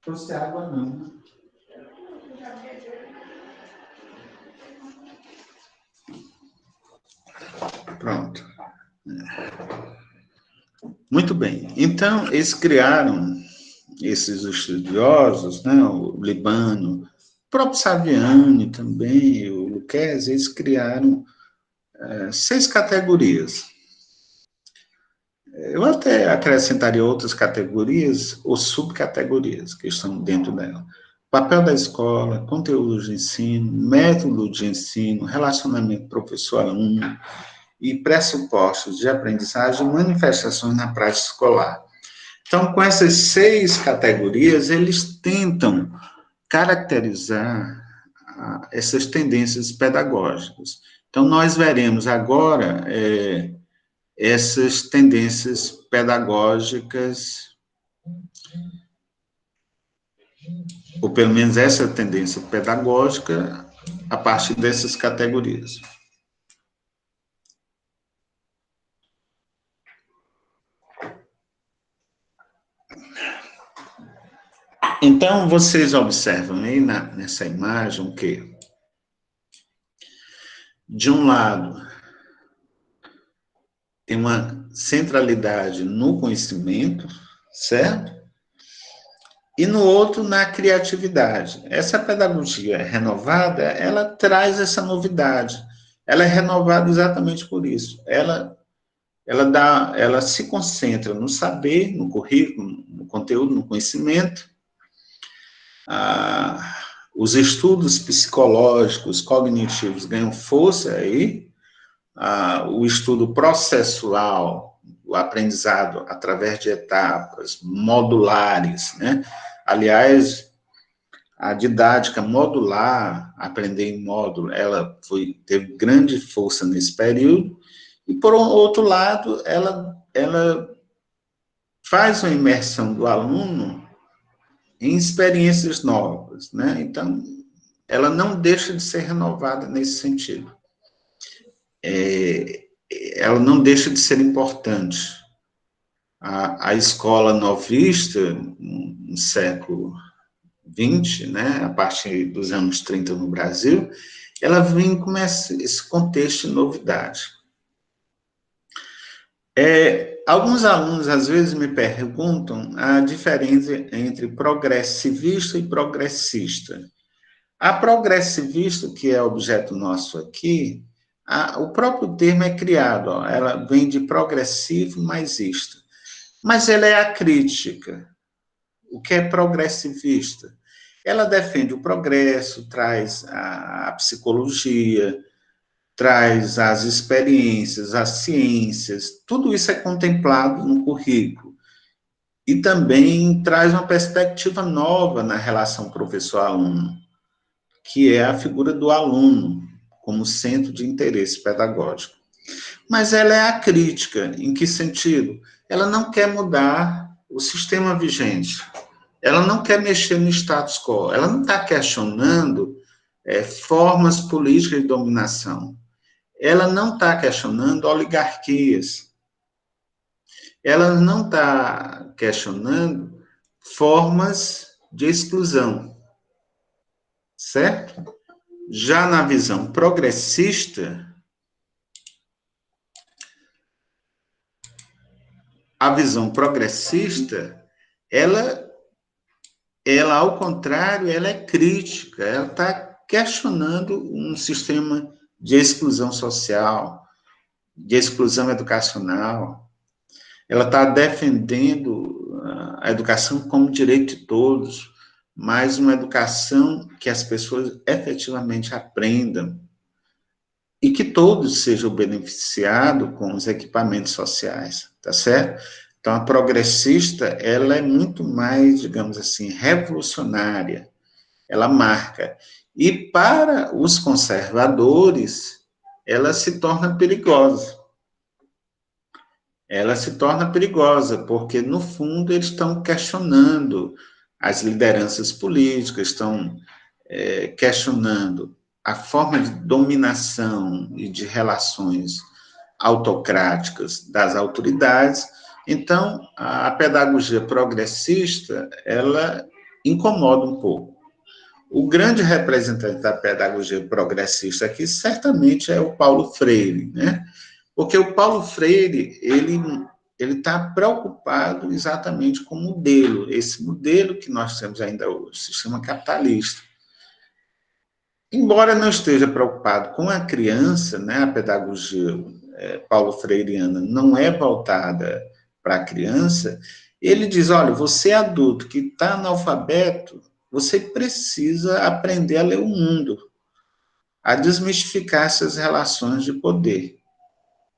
Trouxe água, não. Pronto. Muito bem. Então, eles criaram, esses estudiosos, né, o Libano, o próprio Saviani também, o Lucchesi, eles criaram 6 categorias. Eu até acrescentaria outras categorias ou subcategorias que estão dentro dela. Papel da escola, conteúdo de ensino, método de ensino, relacionamento professor-aluno e pressupostos de aprendizagem e manifestações na prática escolar. Então, com essas 6 categorias, eles tentam caracterizar essas tendências pedagógicas. Então, nós veremos agora essas tendências pedagógicas, ou pelo menos essa tendência pedagógica, a partir dessas categorias. Então, vocês observam aí nessa imagem o quê? De um lado, tem uma centralidade no conhecimento, certo? E no outro, na criatividade. Essa pedagogia renovada, ela traz essa novidade. Ela é renovada exatamente por isso. Ela se concentra no saber, no currículo, no conteúdo, no conhecimento. Os estudos psicológicos, cognitivos ganham força aí. O estudo processual, o aprendizado através de etapas modulares, né? Aliás, a didática modular, aprender em módulo, ela teve grande força nesse período, e, por outro lado, ela faz uma imersão do aluno em experiências novas, né? Então, ela não deixa de ser renovada nesse sentido. Ela não deixa de ser importante. A escola novista, no século 20, né, a partir dos anos 30 no Brasil, ela vem com esse contexto de novidade. Alguns alunos, às vezes, me perguntam a diferença entre progressivista e progressista. A progressivista, que é objeto nosso aqui, o próprio termo é criado, ó, ela vem de progressivo mais isto. Mas ela é acrítica. O que é progressivista? Ela defende o progresso, traz a psicologia, traz as experiências, as ciências, tudo isso é contemplado no currículo. E também traz uma perspectiva nova na relação professor-aluno, que é a figura do aluno como centro de interesse pedagógico. Mas ela é acrítica, em que sentido? Ela não quer mudar o sistema vigente, ela não quer mexer no status quo, ela não está questionando formas políticas de dominação, ela não está questionando oligarquias, ela não está questionando formas de exclusão, certo? Já na visão progressista, a visão progressista, ela ao contrário, ela é crítica, ela está questionando um sistema de exclusão social, de exclusão educacional, ela está defendendo a educação como direito de todos, mas uma educação que as pessoas efetivamente aprendam e que todos sejam beneficiados com os equipamentos sociais, tá certo? Então, a progressista, ela é muito mais, digamos assim, revolucionária, ela marca. E para os conservadores, ela se torna perigosa. Ela se torna perigosa, porque, no fundo, eles estão questionando as lideranças políticas, estão questionando a forma de dominação e de relações autocráticas das autoridades. Então, a pedagogia progressista, ela incomoda um pouco. O grande representante da pedagogia progressista aqui, certamente, é o Paulo Freire, né? Porque o Paulo Freire, ele está preocupado exatamente com o modelo, esse modelo que nós temos ainda hoje, o sistema capitalista. Embora não esteja preocupado com a criança, né, a pedagogia paulo freireana não é voltada para a criança, ele diz, olha, você adulto que está analfabeto, você precisa aprender a ler o mundo, a desmistificar essas relações de poder.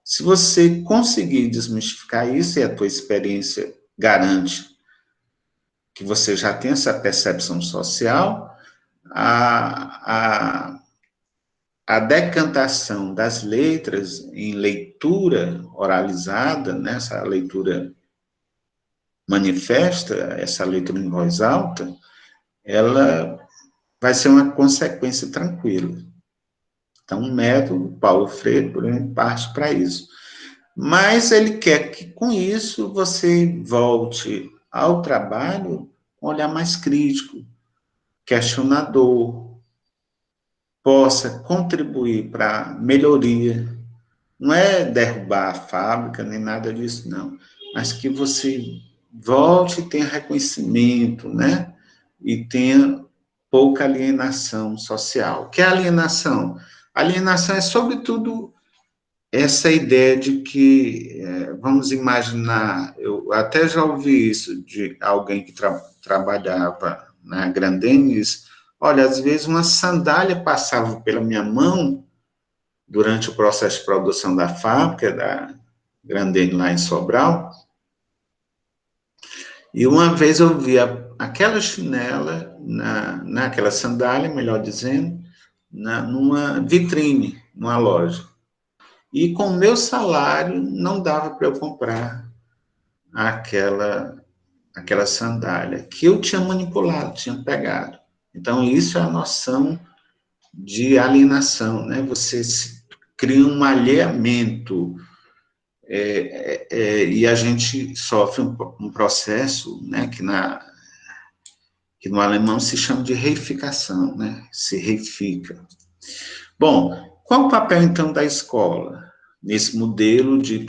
Se você conseguir desmistificar isso, e a tua experiência garante que você já tem essa percepção social, a decantação das letras em leitura oralizada, né, essa leitura manifesta, essa leitura em voz alta, ela vai ser uma consequência tranquila. Então, o método Paulo Freire, por exemplo, parte para isso. Mas ele quer que, com isso, você volte ao trabalho com um olhar mais crítico, questionador, possa contribuir para a melhoria. Não é derrubar a fábrica, nem nada disso, não. Mas que você volte e tenha reconhecimento, né? E tenha pouca alienação social. O que é alienação? Alienação é, sobretudo, essa ideia de que, vamos imaginar, eu até já ouvi isso de alguém que trabalhava na Grandenes, olha, às vezes uma sandália passava pela minha mão durante o processo de produção da fábrica, da Grandene lá em Sobral, e uma vez eu vi aquela chinela, naquela sandália, melhor dizendo, numa vitrine, numa loja. E com o meu salário não dava para eu comprar aquela sandália, que eu tinha manipulado, tinha pegado. Então, isso é a noção de alienação, né? Você cria um alheamento, e a gente sofre um processo, né, que que no alemão se chama de reificação, né? Se reifica. Bom, qual o papel, então, da escola nesse modelo de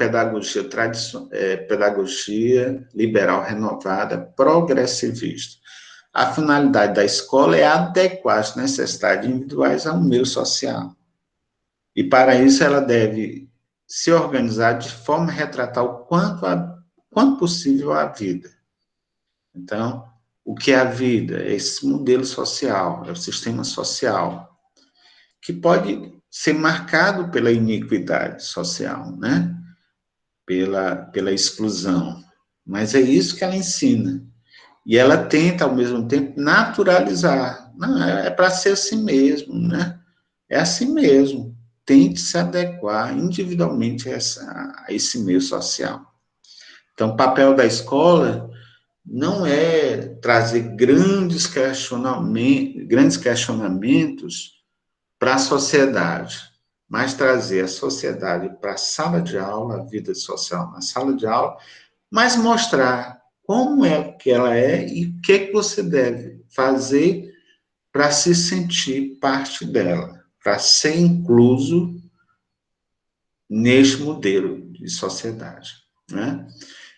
pedagogia liberal renovada, progressivista? A finalidade da escola é adequar as necessidades individuais ao meio social. E, para isso, ela deve se organizar de forma a retratar o quanto possível a vida. Então, o que é a vida? É esse modelo social, é o sistema social, que pode ser marcado pela iniquidade social, né? Pela exclusão. Mas é isso que ela ensina. E ela tenta, ao mesmo tempo, naturalizar. Não, é para ser assim mesmo, né? É assim mesmo. Tente se adequar individualmente a esse meio social. Então, o papel da escola não é trazer grandes questionamentos para a sociedade, mas trazer a sociedade para a sala de aula, a vida social na sala de aula, mas mostrar como é que ela é e o que você deve fazer para se sentir parte dela, para ser incluso neste modelo de sociedade, né?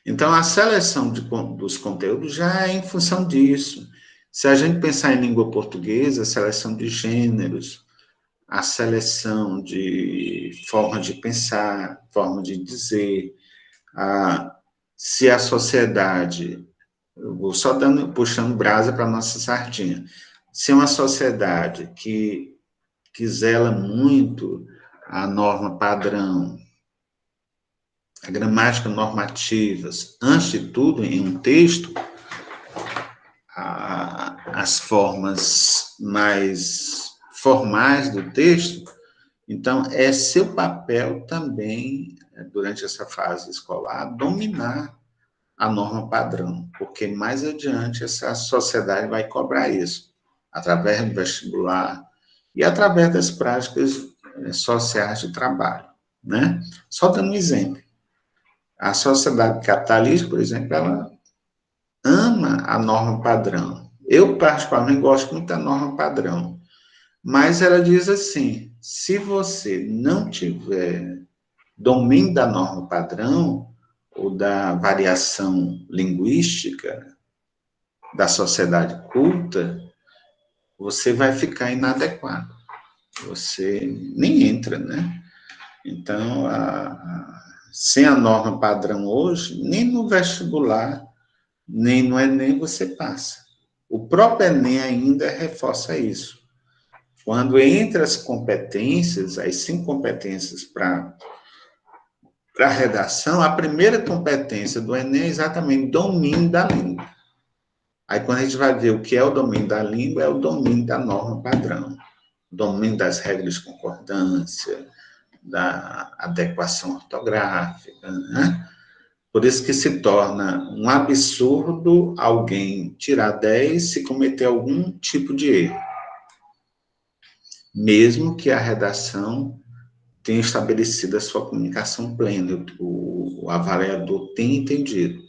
Então, a seleção dos conteúdos já é em função disso. Se a gente pensar em língua portuguesa, a seleção de gêneros, a seleção de forma de pensar, forma de dizer, se a sociedade, eu vou só puxando brasa para a nossa sardinha, se uma sociedade que zela muito a norma padrão, a gramática normativas, antes de tudo, em um texto, as formas mais formais do texto, então, é seu papel também, durante essa fase escolar, dominar a norma padrão, porque mais adiante essa sociedade vai cobrar isso, através do vestibular e através das práticas sociais de trabalho, né? Só dando um exemplo. A sociedade capitalista, por exemplo, ela ama a norma padrão. Eu, particularmente, gosto muito da norma padrão. Mas ela diz assim: se você não tiver domínio da norma padrão ou da variação linguística da sociedade culta, você vai ficar inadequado. Você nem entra, né? Então, sem a norma padrão hoje, nem no vestibular, nem no Enem você passa. O próprio Enem ainda reforça isso. Quando entra as competências, as 5 competências para a redação, a primeira competência do Enem é exatamente domínio da língua. Aí, quando a gente vai ver o que é o domínio da língua, é o domínio da norma padrão, domínio das regras de concordância, da adequação ortográfica, né? Por isso que se torna um absurdo alguém tirar 10 se cometer algum tipo de erro. Mesmo que a redação tenha estabelecido a sua comunicação plena, o avaliador tenha entendido.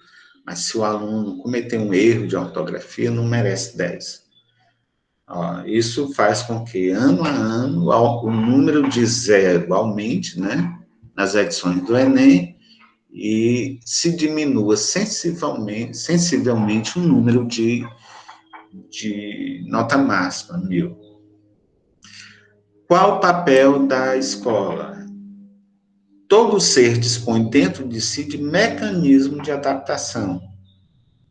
Mas se o aluno cometer um erro de ortografia, não merece 10. Isso faz com que, ano a ano, o número de 0 aumente, né, nas edições do Enem, e se diminua sensivelmente o número de nota máxima, 1000. Qual o papel da escola? Todo ser dispõe dentro de si de mecanismo de adaptação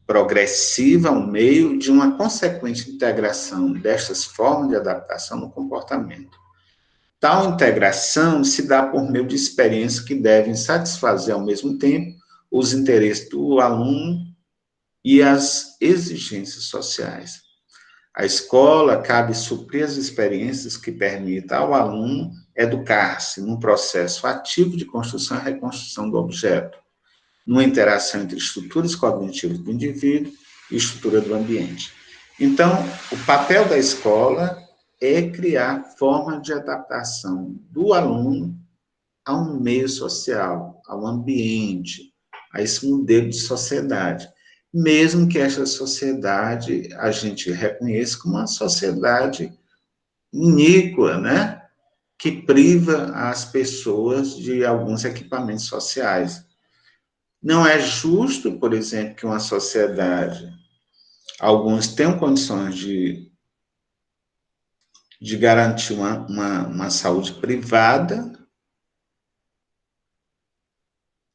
progressiva ao meio de uma consequente integração destas formas de adaptação no comportamento. Tal integração se dá por meio de experiências que devem satisfazer ao mesmo tempo os interesses do aluno e as exigências sociais. A escola cabe suprir as experiências que permitam ao aluno educar-se num processo ativo de construção e reconstrução do objeto, numa interação entre estruturas cognitivas do indivíduo e estrutura do ambiente. Então, o papel da escola é criar formas de adaptação do aluno a um meio social, ao ambiente, a esse modelo de sociedade. mesmo que essa sociedade a gente reconheça como uma sociedade iníqua, né? Que priva as pessoas de alguns equipamentos sociais. Não é justo, por exemplo, que uma sociedade, alguns tenham condições de garantir uma saúde privada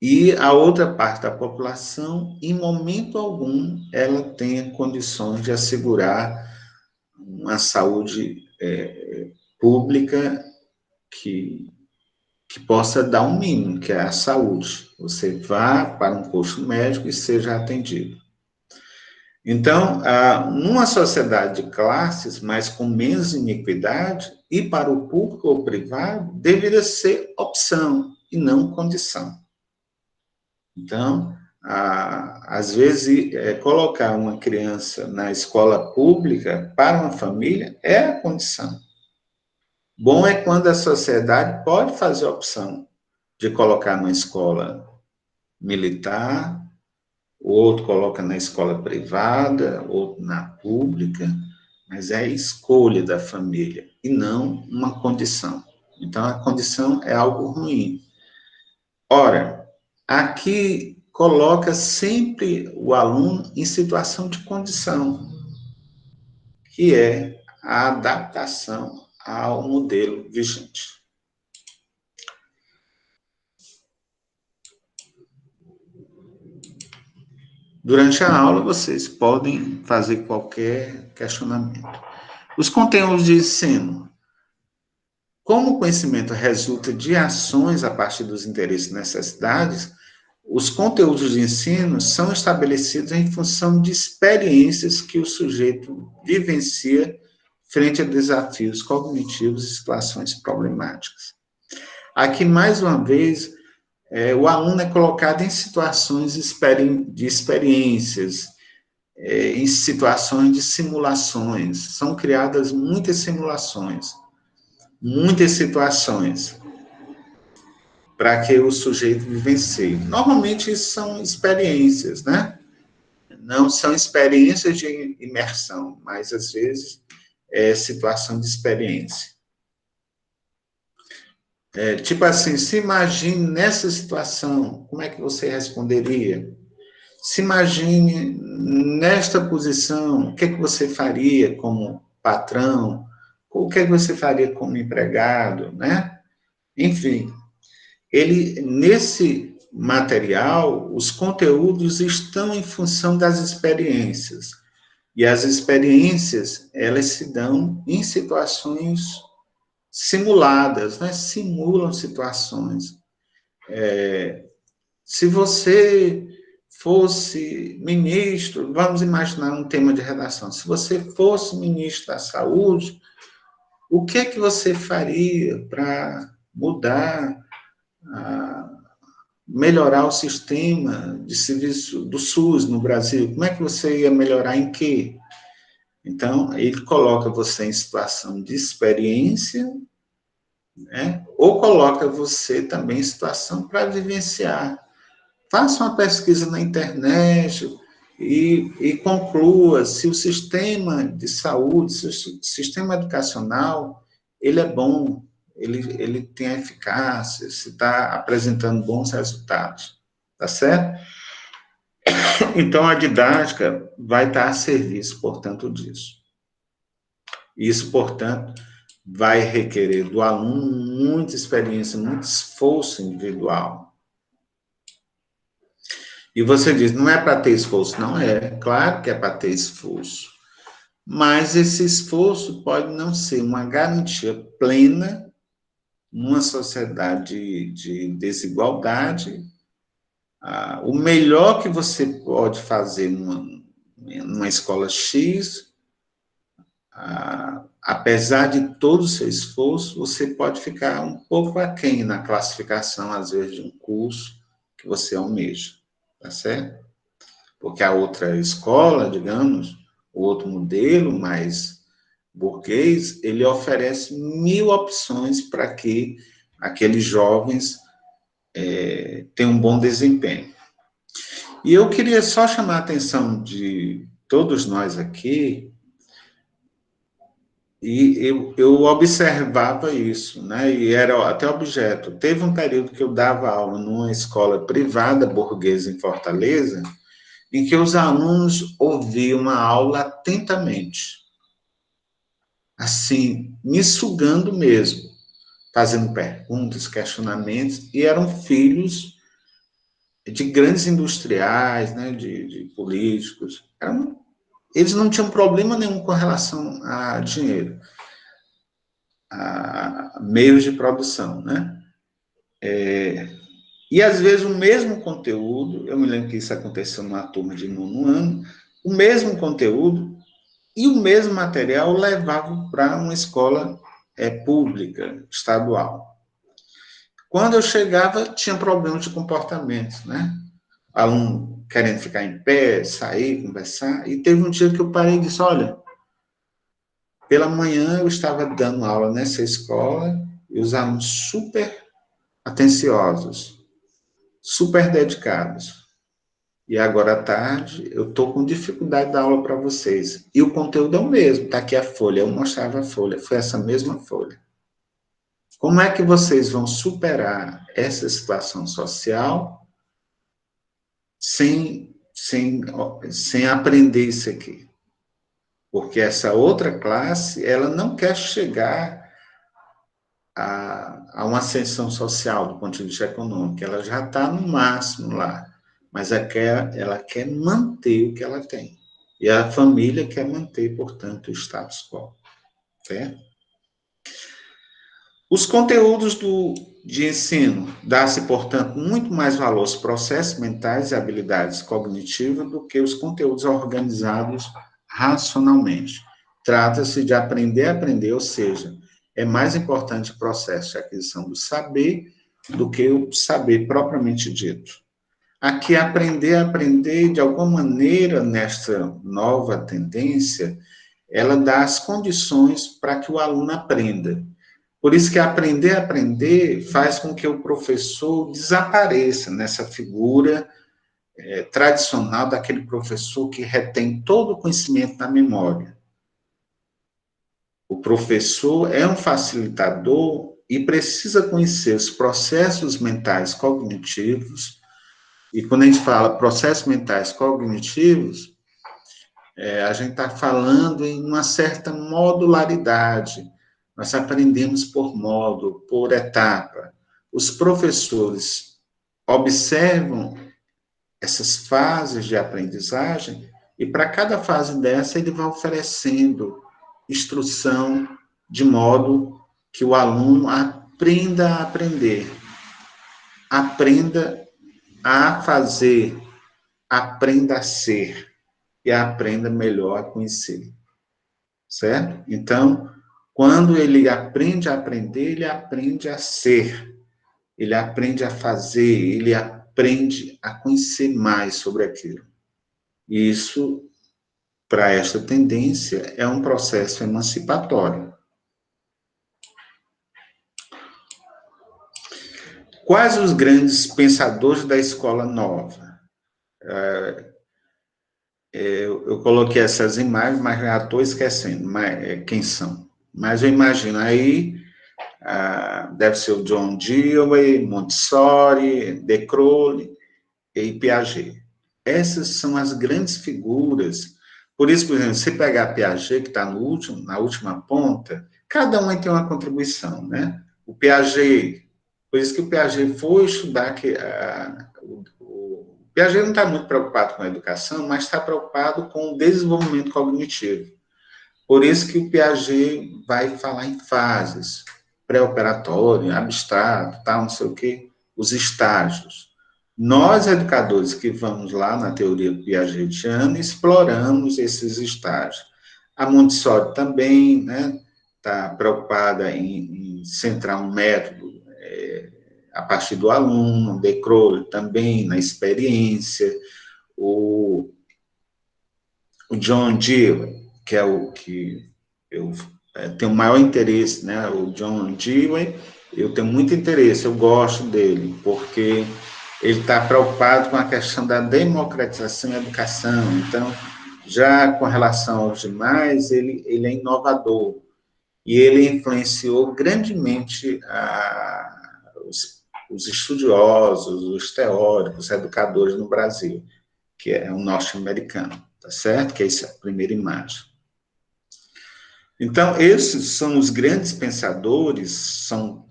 e a outra parte da população, em momento algum, ela tenha condições de assegurar uma saúde pública que possa dar um mínimo, que é a saúde. Você vá para um posto médico e seja atendido. Então, numa sociedade de classes, mas com menos iniquidade, ir para o público ou privado deveria ser opção e não condição. Então, às vezes, colocar uma criança na escola pública para uma família é a condição. Bom é quando a sociedade pode fazer a opção de colocar numa escola militar, o outro coloca na escola privada, outro na pública, mas é a escolha da família e não uma condição. Então, a condição é algo ruim. Ora, aqui coloca sempre o aluno em situação de condição, que é a adaptação ao modelo vigente. Durante a aula, vocês podem fazer qualquer questionamento. Os conteúdos de ensino. Como o conhecimento resulta de ações a partir dos interesses e necessidades, os conteúdos de ensino são estabelecidos em função de experiências que o sujeito vivencia frente a desafios cognitivos e situações problemáticas. Aqui, mais uma vez, o aluno é colocado em situações de experiências, em situações de simulações. São criadas muitas simulações, muitas situações, para que o sujeito vivencie. Normalmente, isso são experiências, né? Não são experiências de imersão, mas, às vezes, é situação de experiência. Tipo assim, se imagine nessa situação, como é que você responderia? Se imagine nesta posição, o que é que você faria como patrão? O que é que você faria como empregado, né? Enfim, nesse material, os conteúdos estão em função das experiências. E as experiências, elas se dão em situações simuladas, né? Simulam situações. Se você fosse ministro, vamos imaginar um tema de redação, se você fosse ministro da Saúde, o que é que você faria para mudar, melhorar o sistema de serviço do SUS no Brasil? Como é que você ia melhorar em quê? Então, ele coloca você em situação de experiência, né? Ou coloca você também em situação para vivenciar. Faça uma pesquisa na internet e conclua se o sistema de saúde, se o sistema educacional, ele é bom, ele tem eficácia, se está apresentando bons resultados, tá certo? Então, a didática vai estar a serviço, portanto, disso. Isso, portanto, vai requerer do aluno muita experiência, muito esforço individual. E você diz, não é para ter esforço? Não é, claro que é para ter esforço. Mas esse esforço pode não ser uma garantia plena numa sociedade de desigualdade. O melhor que você pode fazer numa escola X, apesar de todo o seu esforço, você pode ficar um pouco aquém na classificação, às vezes, de um curso que você almeja, tá certo? Porque a outra escola, digamos, o outro modelo mais burguês, ele oferece 1000 opções para que aqueles jovens tenham um bom desempenho. E eu queria só chamar a atenção de todos nós aqui, e eu observava isso, né? E era até objeto. Teve um período que eu dava aula numa escola privada burguesa em Fortaleza, em que os alunos ouviam a aula atentamente, assim, me sugando mesmo, fazendo perguntas, questionamentos, e eram filhos de grandes industriais, né, de políticos. Eles não tinham problema nenhum com relação a dinheiro, a meios de produção, né? E às vezes o mesmo conteúdo, eu me lembro que isso aconteceu numa turma de nono ano, o mesmo conteúdo e o mesmo material levavam para uma escola pública, estadual. Quando eu chegava, tinha problemas de comportamento, né? Aluno querendo ficar em pé, sair, conversar. E teve um dia que eu parei e disse, olha, pela manhã eu estava dando aula nessa escola e os alunos super atenciosos, super dedicados. E agora à tarde eu estou com dificuldade da aula para vocês. E o conteúdo é o mesmo, está aqui a folha, eu mostrava a folha, foi essa mesma folha. Como é que vocês vão superar essa situação social sem aprender isso aqui? Porque essa outra classe, ela não quer chegar a uma ascensão social do ponto de vista econômico, ela já está no máximo lá, mas ela quer manter o que ela tem. E a família quer manter, portanto, o status quo. Certo? Os conteúdos de ensino dá-se, portanto, muito mais valor aos processos mentais e habilidades cognitivas do que os conteúdos organizados racionalmente. Trata-se de aprender a aprender, ou seja, é mais importante o processo de aquisição do saber do que o saber propriamente dito. Aqui, aprender a aprender, de alguma maneira, nesta nova tendência, ela dá as condições para que o aluno aprenda. Por isso que aprender a aprender faz com que o professor desapareça nessa figura tradicional daquele professor que retém todo o conhecimento na memória. O professor é um facilitador e precisa conhecer os processos mentais cognitivos. E quando a gente fala processos mentais cognitivos, a gente está falando em uma certa modularidade. Nós aprendemos por módulo, por etapa. Os professores observam essas fases de aprendizagem e para cada fase dessa ele vai oferecendo instrução de modo que o aluno aprenda a aprender, aprenda a fazer, aprenda a ser e aprenda melhor a conhecer. Certo? Então, quando ele aprende a aprender, ele aprende a ser, ele aprende a fazer, ele aprende a conhecer mais sobre aquilo. E isso, para esta tendência, é um processo emancipatório. Quais os grandes pensadores da escola nova? Eu coloquei essas imagens, mas já estou esquecendo quem são. Mas eu imagino aí, deve ser o John Dewey, Montessori, De Crowley e Piaget. Essas são as grandes figuras. Por isso, por exemplo, se pegar Piaget, que está na última ponta, cada um tem uma contribuição, né? O Piaget, por isso que o Piaget foi estudar o Piaget não está muito preocupado com a educação, mas está preocupado com o desenvolvimento cognitivo. Por isso que o Piaget vai falar em fases, pré-operatório, abstrato, tal, não sei o quê, os estágios. Nós, educadores que vamos lá na teoria piagetiana, exploramos esses estágios. A Montessori também, né, está preocupada em centrar um método a partir do aluno, De Crowley também, na experiência, o John Dewey, que é o que eu tenho maior interesse, né, o John Dewey, eu tenho muito interesse, eu gosto dele, porque ele está preocupado com a questão da democratização da educação. Então, já com relação aos demais, ele é inovador. E ele influenciou grandemente os estudiosos, os teóricos, os educadores no Brasil, que é o norte-americano, tá certo? Que é essa primeira imagem. Então, esses são os grandes pensadores, são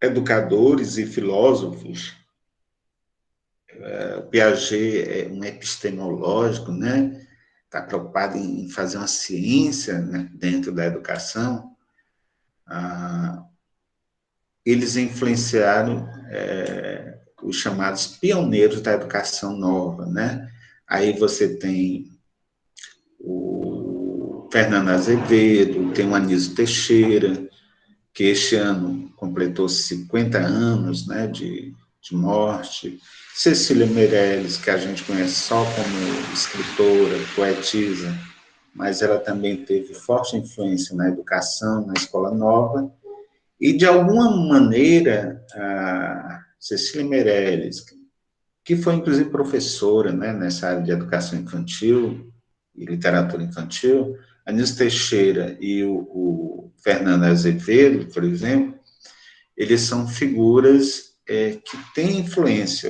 educadores e filósofos. Piaget é um epistemológico, né? Está preocupado em fazer uma ciência, né, dentro da educação. Eles influenciaram os chamados pioneiros da educação nova, né? Aí você tem o Fernando Azevedo, tem o Anísio Teixeira, que este ano completou 50 anos, né, de morte. Cecília Meirelles, que a gente conhece só como escritora, poetisa, mas ela também teve forte influência na educação, na escola nova. E, de alguma maneira, a Cecília Meirelles, que foi, inclusive, professora, né, nessa área de educação infantil e literatura infantil, Anísio Teixeira e o Fernando Azevedo, por exemplo, eles são figuras que têm influência.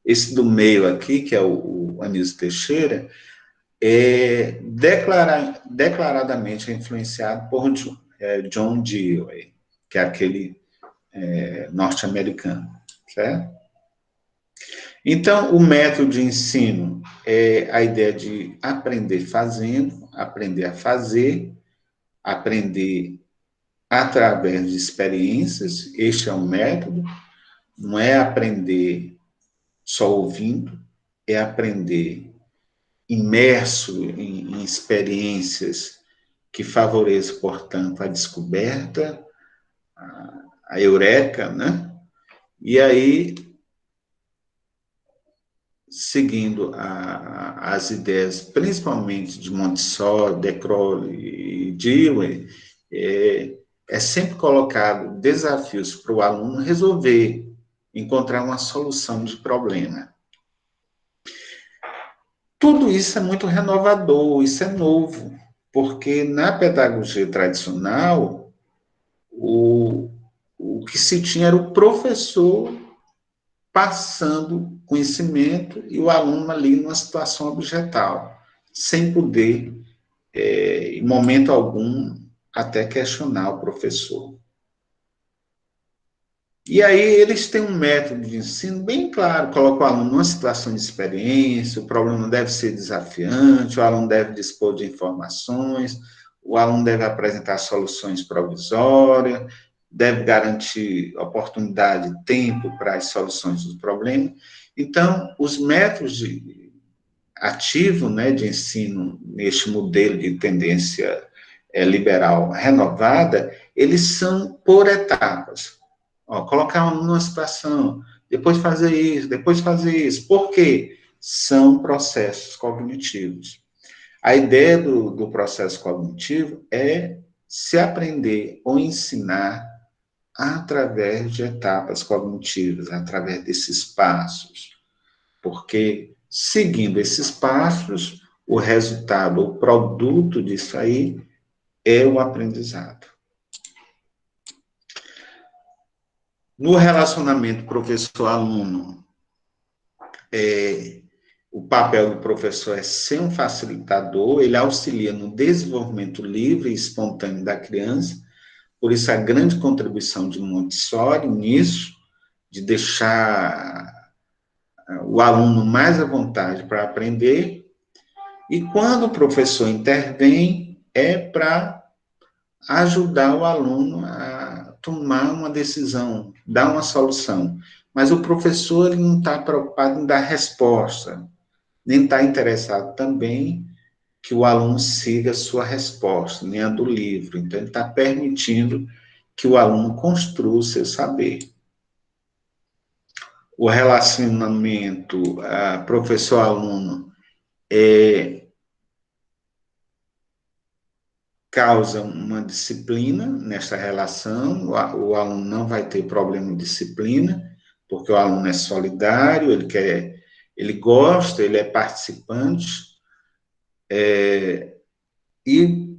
Esse do meio aqui, que é o Anísio Teixeira, é declaradamente influenciado por John Dewey, que é aquele norte-americano, certo? Então, o método de ensino é a ideia de aprender fazendo, aprender a fazer, aprender através de experiências. Este é o método. Não é aprender só ouvindo, é aprender imerso em experiências que favoreçam, portanto, a descoberta, a eureka, né? E aí, seguindo as ideias, principalmente de Montessori, De Crowley e Dewey, é sempre colocado desafios para o aluno resolver, encontrar uma solução de problema. Tudo isso é muito renovador, isso é novo, porque na pedagogia tradicional, o que se tinha era o professor passando conhecimento e o aluno ali numa situação objetal, sem poder, em momento algum, até questionar o professor. E aí eles têm um método de ensino bem claro, coloca o aluno numa situação de experiência, o problema deve ser desafiante, o aluno deve dispor de informações, o aluno deve apresentar soluções provisórias, deve garantir oportunidade, tempo para as soluções dos problemas. Então, os métodos ativos, né, de ensino neste modelo de tendência liberal renovada, eles são por etapas. Colocar numa situação, depois fazer isso. Por quê? São processos cognitivos. A ideia do processo cognitivo é se aprender ou ensinar através de etapas cognitivas, através desses passos. Porque, seguindo esses passos, o resultado, o produto disso aí é o aprendizado. No relacionamento professor-aluno, o papel do professor é ser um facilitador, ele auxilia no desenvolvimento livre e espontâneo da criança, por isso a grande contribuição de Montessori nisso, de deixar o aluno mais à vontade para aprender, e quando o professor intervém, é para ajudar o aluno a tomar uma decisão, dar uma solução. Mas o professor ele não está preocupado em dar resposta, nem está interessado também que o aluno siga a sua resposta, nem a do livro. Então, ele está permitindo que o aluno construa o seu saber. O relacionamento professor-aluno causa uma disciplina nessa relação, o aluno não vai ter problema de disciplina, porque o aluno é solidário, ele gosta, ele é participante, e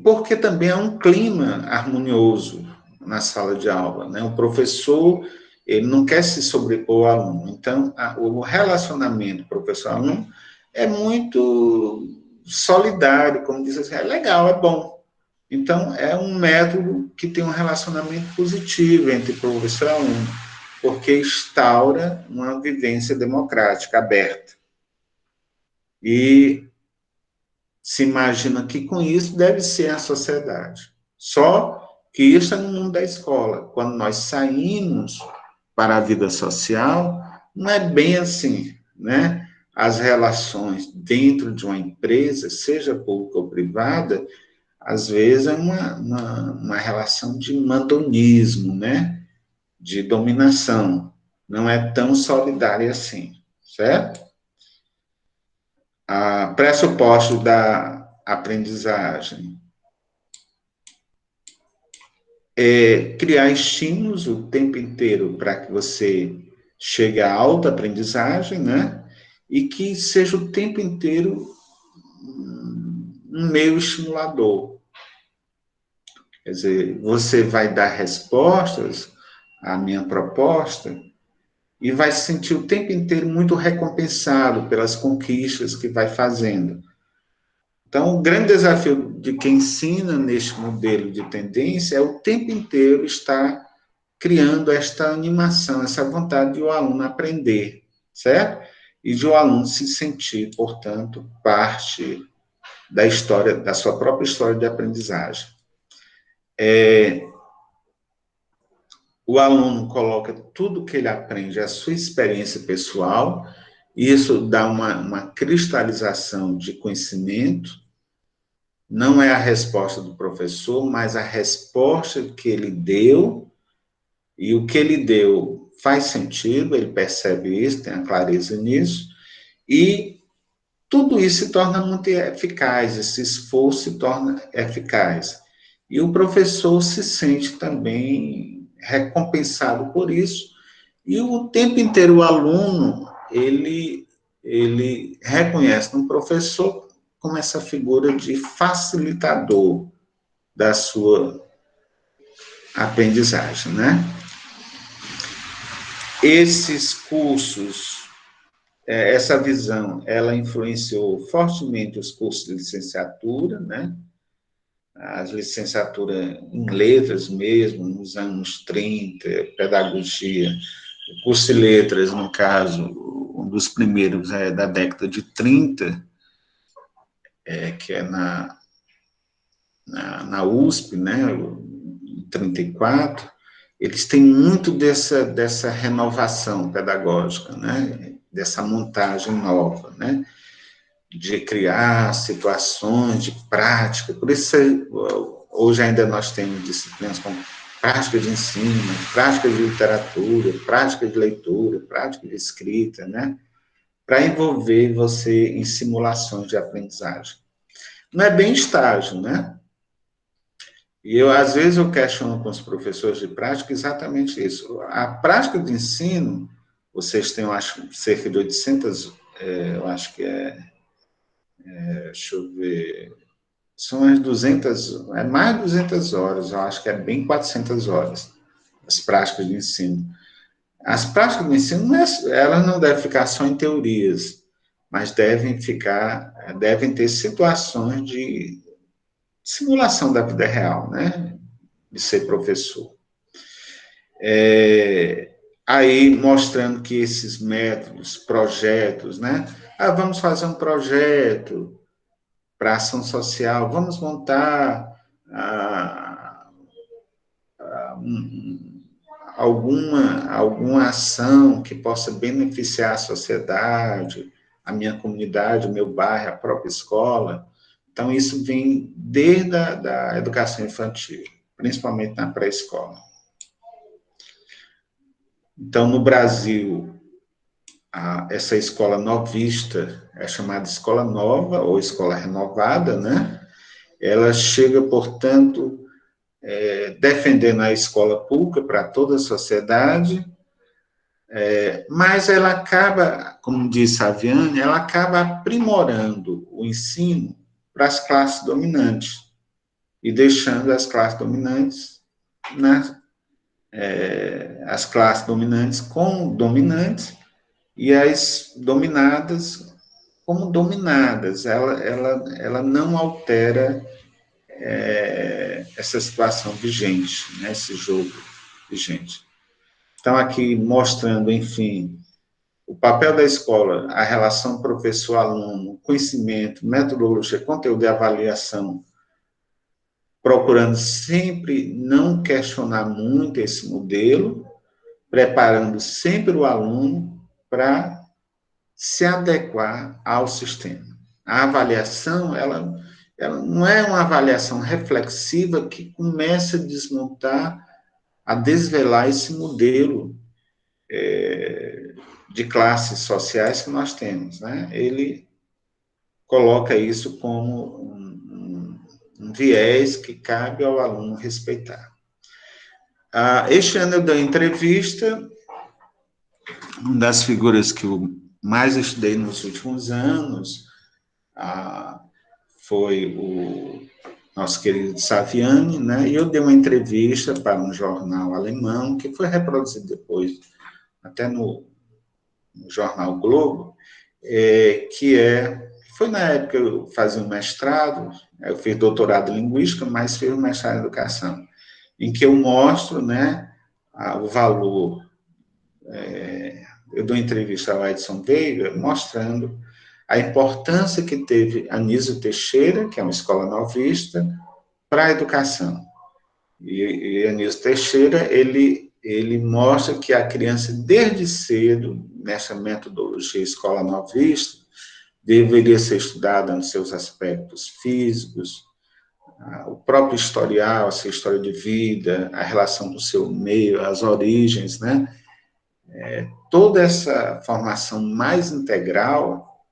porque também há um clima harmonioso na sala de aula, né? O professor, ele não quer se sobrepor ao aluno, então o relacionamento professor-aluno é muito solidário, como diz assim, é legal, é bom. Então, é um método que tem um relacionamento positivo entre professor e aluno, porque instaura uma vivência democrática aberta. E se imagina que com isso deve ser a sociedade. Só que isso é no mundo da escola. Quando nós saímos para a vida social, não é bem assim, né? As relações dentro de uma empresa, seja pública ou privada, às vezes é uma relação de mandonismo, né? De dominação. Não é tão solidária assim, certo? A pressuposto da aprendizagem é criar estímulos o tempo inteiro para que você chegue à alta aprendizagem, né? E que seja o tempo inteiro um meio estimulador. Quer dizer, você vai dar respostas à minha proposta e vai se sentir o tempo inteiro muito recompensado pelas conquistas que vai fazendo. Então, o grande desafio de quem ensina neste modelo de tendência é o tempo inteiro estar criando esta animação, essa vontade de o aluno aprender, certo? E de o aluno se sentir, portanto, parte da história, da sua própria história de aprendizagem. O aluno coloca tudo que ele aprende, a sua experiência pessoal, e isso dá uma cristalização de conhecimento. Não é a resposta do professor, mas a resposta que ele deu, e o que ele deu faz sentido, ele percebe isso, tem a clareza nisso, e tudo isso se torna muito eficaz, esse esforço se torna eficaz. E o professor se sente também recompensado por isso, e o tempo inteiro o aluno, ele reconhece no professor como essa figura de facilitador da sua aprendizagem, né? Esses cursos, essa visão, ela influenciou fortemente os cursos de licenciatura, né? As licenciaturas em letras mesmo, nos anos 30, pedagogia, o curso de letras, no caso, um dos primeiros é da década de 30, que é na USP, né, em 34, eles têm muito dessa renovação pedagógica, né, dessa montagem nova, né, de criar situações de prática. Por isso, hoje ainda nós temos disciplinas como prática de ensino, prática de literatura, prática de leitura, prática de escrita, né, para envolver você em simulações de aprendizagem. Não é bem estágio, né? E às vezes, eu questiono com os professores de prática exatamente isso. A prática de ensino, vocês têm, eu acho, cerca de 800, eu acho que deixa eu ver, são as 200, mais de 200 horas, eu acho que é bem 400 horas, as práticas de ensino. As práticas de ensino, elas não devem ficar só em teorias, mas devem ter situações de simulação da vida real, né? De ser professor. Aí mostrando que esses métodos, projetos, né? Vamos fazer um projeto para ação social, vamos montar alguma ação que possa beneficiar a sociedade, a minha comunidade, o meu bairro, a própria escola. Então, isso vem desde da educação infantil, principalmente na pré-escola. Então, no Brasil, essa escola novista é chamada escola nova ou escola renovada, né? Ela chega, portanto, defendendo a escola pública para toda a sociedade, Mas ela acaba, como disse a Viane, ela acaba aprimorando o ensino para as classes dominantes e deixando as classes dominantes, né, as classes dominantes como dominantes e as dominadas como dominadas. Ela não altera essa situação vigente, né, esse jogo vigente. Então, aqui mostrando, enfim, o papel da escola, a relação professor-aluno, conhecimento, metodologia, conteúdo e avaliação, procurando sempre não questionar muito esse modelo, preparando sempre o aluno para se adequar ao sistema. A avaliação, ela não é uma avaliação reflexiva que começa a desmontar, a desvelar esse modelo de classes sociais que nós temos, né? Ele coloca isso como um viés que cabe ao aluno respeitar. Este ano eu dei entrevista, uma das figuras que eu mais estudei nos últimos anos foi o nosso querido Saviani, né? E eu dei uma entrevista para um jornal alemão, que foi reproduzido depois, até no jornal Globo, foi na época que eu fazia um mestrado, eu fiz doutorado em linguística, mas fiz um mestrado em educação, em que eu mostro, né, o valor. Eu dou entrevista ao Edson Veiga, mostrando a importância que teve Anísio Teixeira, que é uma escola novista, para a educação. E Anísio Teixeira, ele mostra que a criança, desde cedo, nessa metodologia escola novista, deveria ser estudada nos seus aspectos físicos, o próprio historial, a sua história de vida, a relação do seu meio, as origens, né? Toda essa formação mais integral,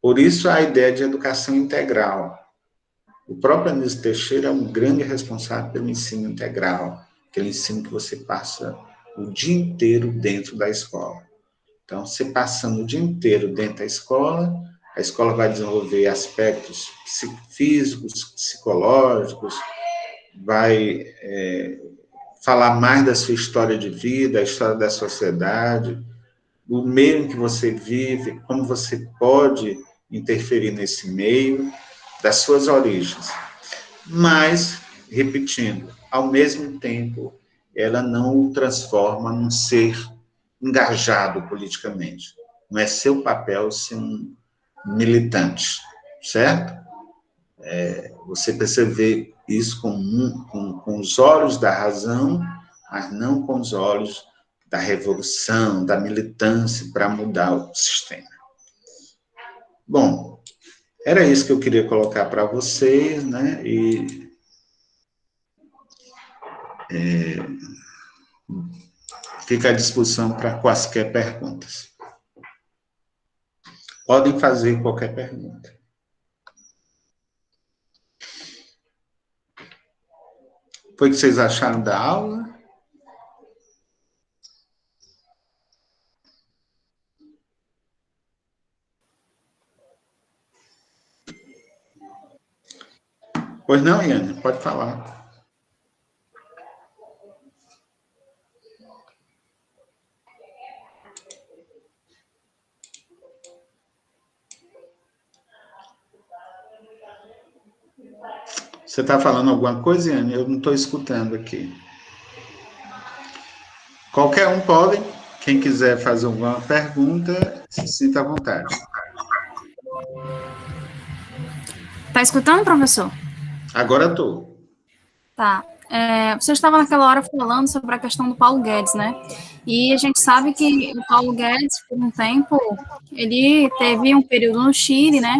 por isso a ideia de educação integral. O próprio Anísio Teixeira é um grande responsável pelo ensino integral, aquele ensino que você passa o dia inteiro dentro da escola. Então, você passando o dia inteiro dentro da escola, a escola vai desenvolver aspectos físicos, psicológicos, vai falar mais da sua história de vida, a história da sociedade, do meio em que você vive, como você pode interferir nesse meio, das suas origens. Mas, repetindo, ao mesmo tempo, ela não o transforma num ser engajado politicamente. Não é seu papel ser um militante, certo? Você precisa ver isso com os olhos da razão, mas não com os olhos da revolução, da militância para mudar o sistema. Bom, era isso que eu queria colocar para vocês, né? E fica à disposição para quaisquer perguntas. Podem fazer qualquer pergunta. Foi o que vocês acharam da aula? Pois não, Iane, pode falar. Você está falando alguma coisa, Iane? Eu não estou escutando aqui. Qualquer um pode. Quem quiser fazer alguma pergunta, se sinta à vontade. Está escutando, professor? Agora estou. Tá. Você estava naquela hora falando sobre a questão do Paulo Guedes, né? E a gente sabe que o Paulo Guedes, por um tempo, ele teve um período no Chile, né?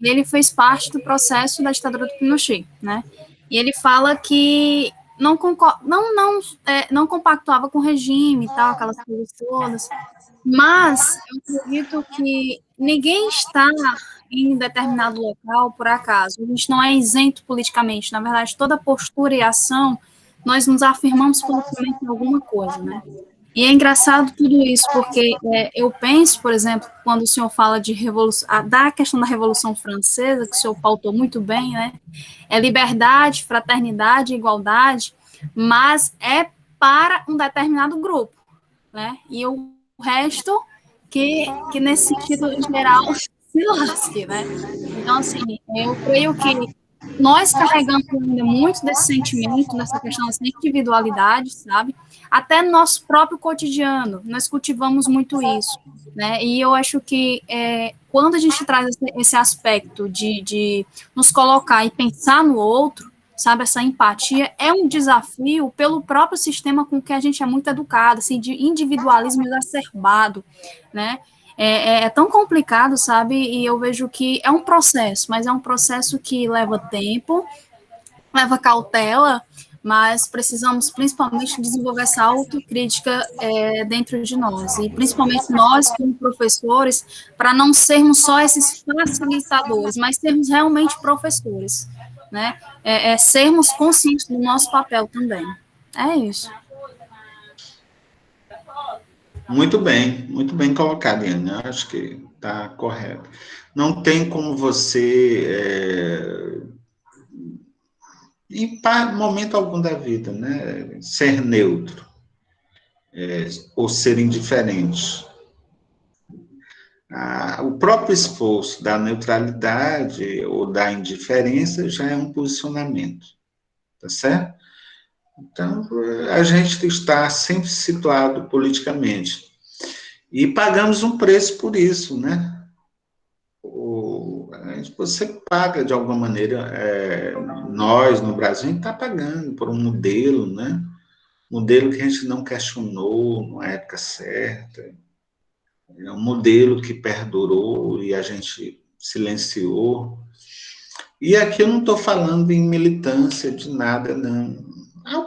E ele fez parte do processo da ditadura do Pinochet, né? E ele fala que não compactuava com o regime e tal, aquelas coisas todas. Mas eu acredito que ninguém está em determinado local por acaso. A gente não é isento politicamente. Na verdade, toda postura e ação, nós nos afirmamos politicamente em alguma coisa, né? E é engraçado tudo isso, porque eu penso, por exemplo, quando o senhor fala de revolução, da questão da Revolução Francesa, que o senhor pautou muito bem, né? É liberdade, fraternidade, igualdade, mas é para um determinado grupo, né? E o resto que nesse sentido geral se lasque, né? Então, assim, eu creio que nós carregamos ainda muito desse sentimento, dessa questão dessa individualidade, sabe? Até no nosso próprio cotidiano, nós cultivamos muito isso, né? E eu acho que quando a gente traz esse aspecto de nos colocar e pensar no outro, sabe, essa empatia é um desafio pelo próprio sistema com que a gente é muito educado, assim, de individualismo exacerbado, né? É tão complicado, sabe? E eu vejo que é um processo, mas é um processo que leva tempo, leva cautela, mas precisamos principalmente desenvolver essa autocrítica dentro de nós, e principalmente nós, como professores, para não sermos só esses facilitadores, mas sermos realmente professores, né? Sermos conscientes do nosso papel também. É isso. Muito bem colocado, Iane. Acho que está correto. Não tem como você, em momento algum da vida, né, ser neutro, ou ser indiferente. O próprio esforço da neutralidade ou da indiferença já é um posicionamento, tá certo? Então, a gente está sempre situado politicamente. E pagamos um preço por isso, né? Você paga, de alguma maneira, nós, no Brasil, a gente está pagando por um modelo, né? Modelo que a gente não questionou na época certa, é um modelo que perdurou e a gente silenciou. E aqui eu não estou falando em militância de nada, não. Ao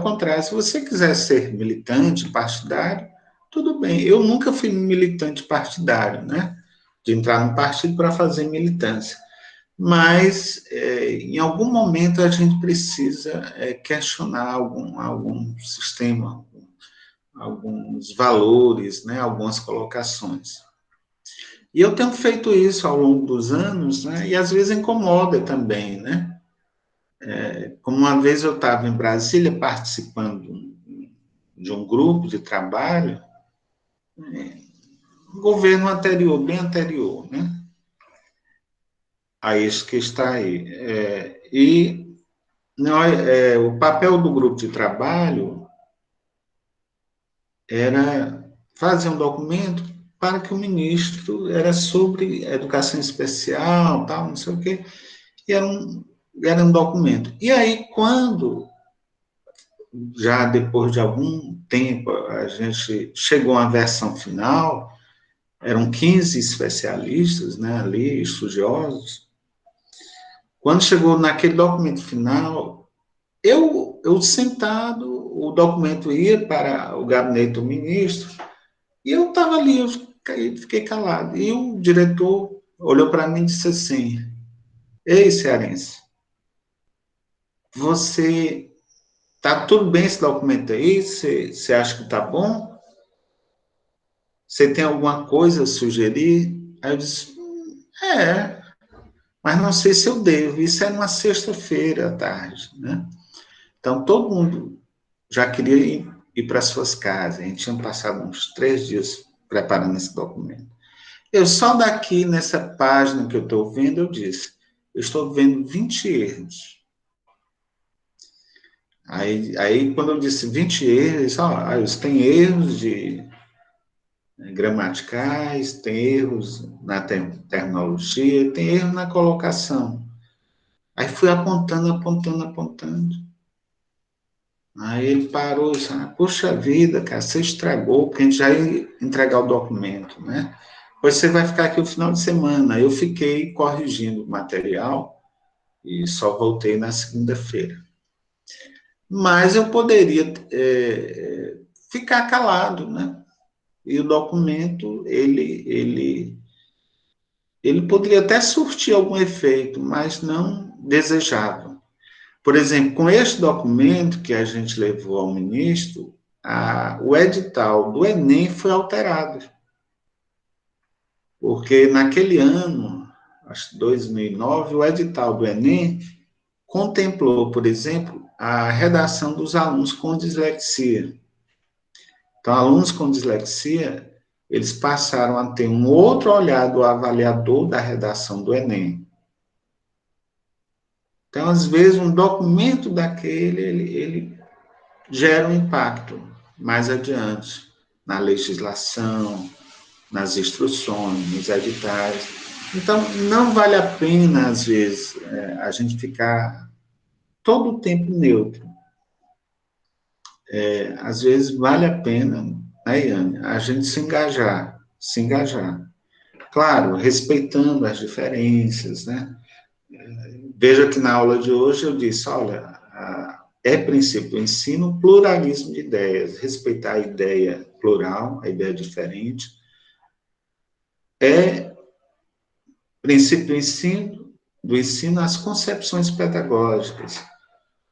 contrário, se você quiser ser militante, partidário, tudo bem. Eu nunca fui militante partidário, né? De entrar no partido para fazer militância. Mas, em algum momento, a gente precisa questionar algum sistema, alguns valores, né? Algumas colocações. E eu tenho feito isso ao longo dos anos, né? E às vezes incomoda também, né? Como uma vez eu estava em Brasília participando de um grupo de trabalho, um governo anterior, bem anterior, né? A esse que está aí. O papel do grupo de trabalho era fazer um documento para que o ministro, era sobre educação especial, tal, não sei o quê, e era um documento. E aí, quando, já depois de algum tempo, a gente chegou à versão final, eram 15 especialistas, né, ali, estudiosos, quando chegou naquele documento final, eu sentado, o documento ia para o gabinete do ministro, e eu estava ali, eu fiquei calado. E o diretor olhou para mim e disse assim: Ei, cearense, você, tá tudo bem esse documento aí? Você acha que tá bom? Você tem alguma coisa a sugerir? Aí eu disse: mas não sei se eu devo. Isso era uma sexta-feira à tarde, né? Então, todo mundo já queria ir para suas casas. A gente tinha passado uns 3 dias preparando esse documento. Eu só daqui, nessa página que eu estou vendo, eu disse, eu estou vendo 20 erros. Aí quando eu disse 20 erros, tem erros gramaticais, tem erros na terminologia, tem erro na colocação. Aí fui apontando. Aí ele parou e disse: Puxa vida, cara, você estragou, porque a gente já ia entregar o documento, né? Pois você vai ficar aqui o final de semana. Eu fiquei corrigindo o material e só voltei na segunda-feira. Mas eu poderia ficar calado, né? E o documento, ele poderia até surtir algum efeito, mas não desejável. Por exemplo, com este documento que a gente levou ao ministro, o edital do Enem foi alterado. Porque naquele ano, acho que 2009, o edital do Enem contemplou, por exemplo, a redação dos alunos com dislexia. Então, alunos com dislexia, eles passaram a ter um outro olhar do avaliador da redação do Enem. Então, às vezes, um documento daquele, ele gera um impacto mais adiante na legislação, nas instruções, nos editais. Então, não vale a pena, às vezes, a gente ficar todo o tempo neutro. Às vezes, vale a pena, né, Iane, a gente se engajar. Claro, respeitando as diferenças, né? Veja que na aula de hoje eu disse, olha, é princípio do ensino o pluralismo de ideias, respeitar a ideia plural, a ideia diferente. É princípio do ensino as concepções pedagógicas.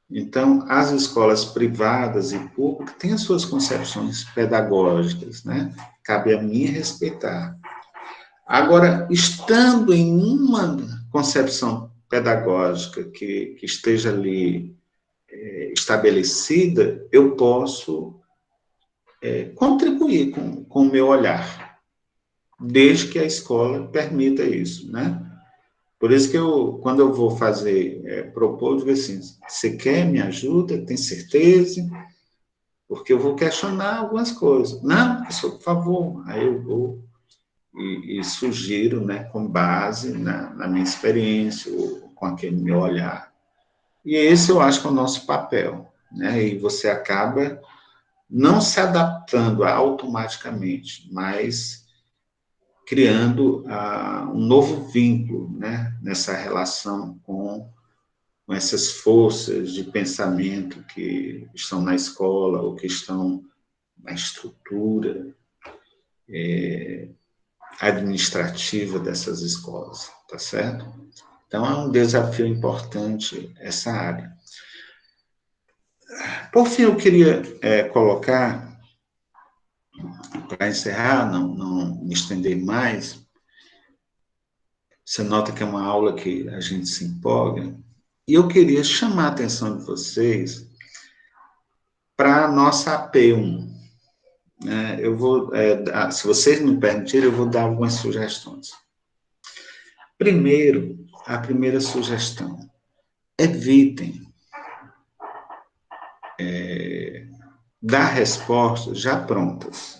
Então, as escolas privadas e públicas têm as suas concepções pedagógicas, né? Cabe a mim respeitar. Agora, estando em uma concepção pedagógica que esteja ali estabelecida, eu posso contribuir com o meu olhar, desde que a escola permita isso, né? Por isso que quando eu vou propor, eu digo assim, você quer, me ajuda, tem certeza? Porque eu vou questionar algumas coisas. Não, professor, por favor. Aí eu vou e sugiro, né, com base na minha experiência, ou com aquele meu olhar. E esse eu acho que é o nosso papel, né? E você acaba não se adaptando automaticamente, mas criando um novo vínculo, né, nessa relação com essas forças de pensamento que estão na escola ou que estão na estrutura administrativa dessas escolas, tá certo? Então, é um desafio importante essa área. Por fim, eu queria colocar, para encerrar, não me estender mais, você nota que é uma aula que a gente se empolga, e eu queria chamar a atenção de vocês para a nossa AP1. Né? Eu vou, se vocês me permitirem, eu vou dar algumas sugestões. Primeiro, a primeira sugestão, evitem dar respostas já prontas.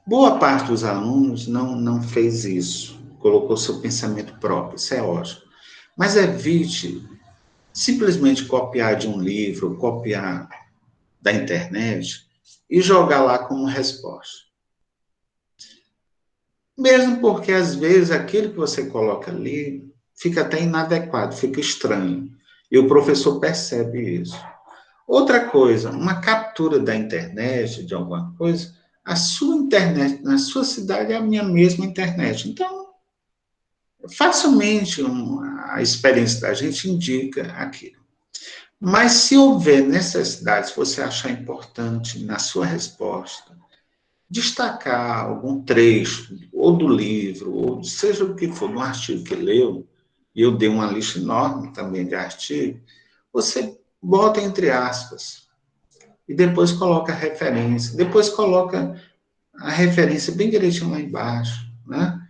Boa parte dos alunos não fez isso, colocou seu pensamento próprio, isso é ótimo. Mas evite simplesmente copiar de um livro, copiar da internet e jogar lá como resposta. Mesmo porque, às vezes, aquilo que você coloca ali fica até inadequado, fica estranho. E o professor percebe isso. Outra coisa, uma captura da internet, de alguma coisa, a sua internet na sua cidade é a minha mesma internet. Então, facilmente a experiência da gente indica aquilo. Mas se houver necessidade, se você achar importante na sua resposta, destacar algum trecho, ou do livro, ou seja o que for, de um artigo que leu, e eu dei uma lista enorme também de artigos, você bota entre aspas, e depois coloca a referência, depois coloca a referência bem direitinho lá embaixo, né?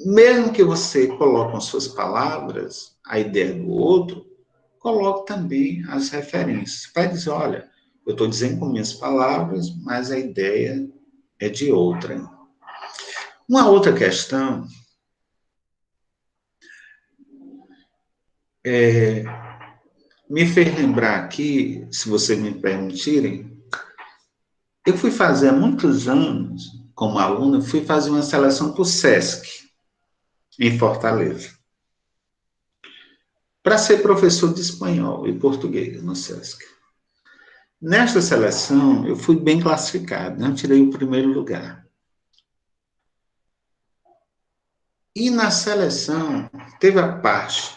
Mesmo que você coloque com suas palavras a ideia do outro, coloque também as referências. Vai dizer, olha, eu estou dizendo com minhas palavras, mas a ideia é de outra. Uma outra questão me fez lembrar aqui, se vocês me permitirem, eu fui fazer há muitos anos, como aluno, fui fazer uma seleção para o SESC, em Fortaleza, para ser professor de espanhol e português no SESC. Nesta seleção, eu fui bem classificado, né? Eu tirei o primeiro lugar. E na seleção, teve a parte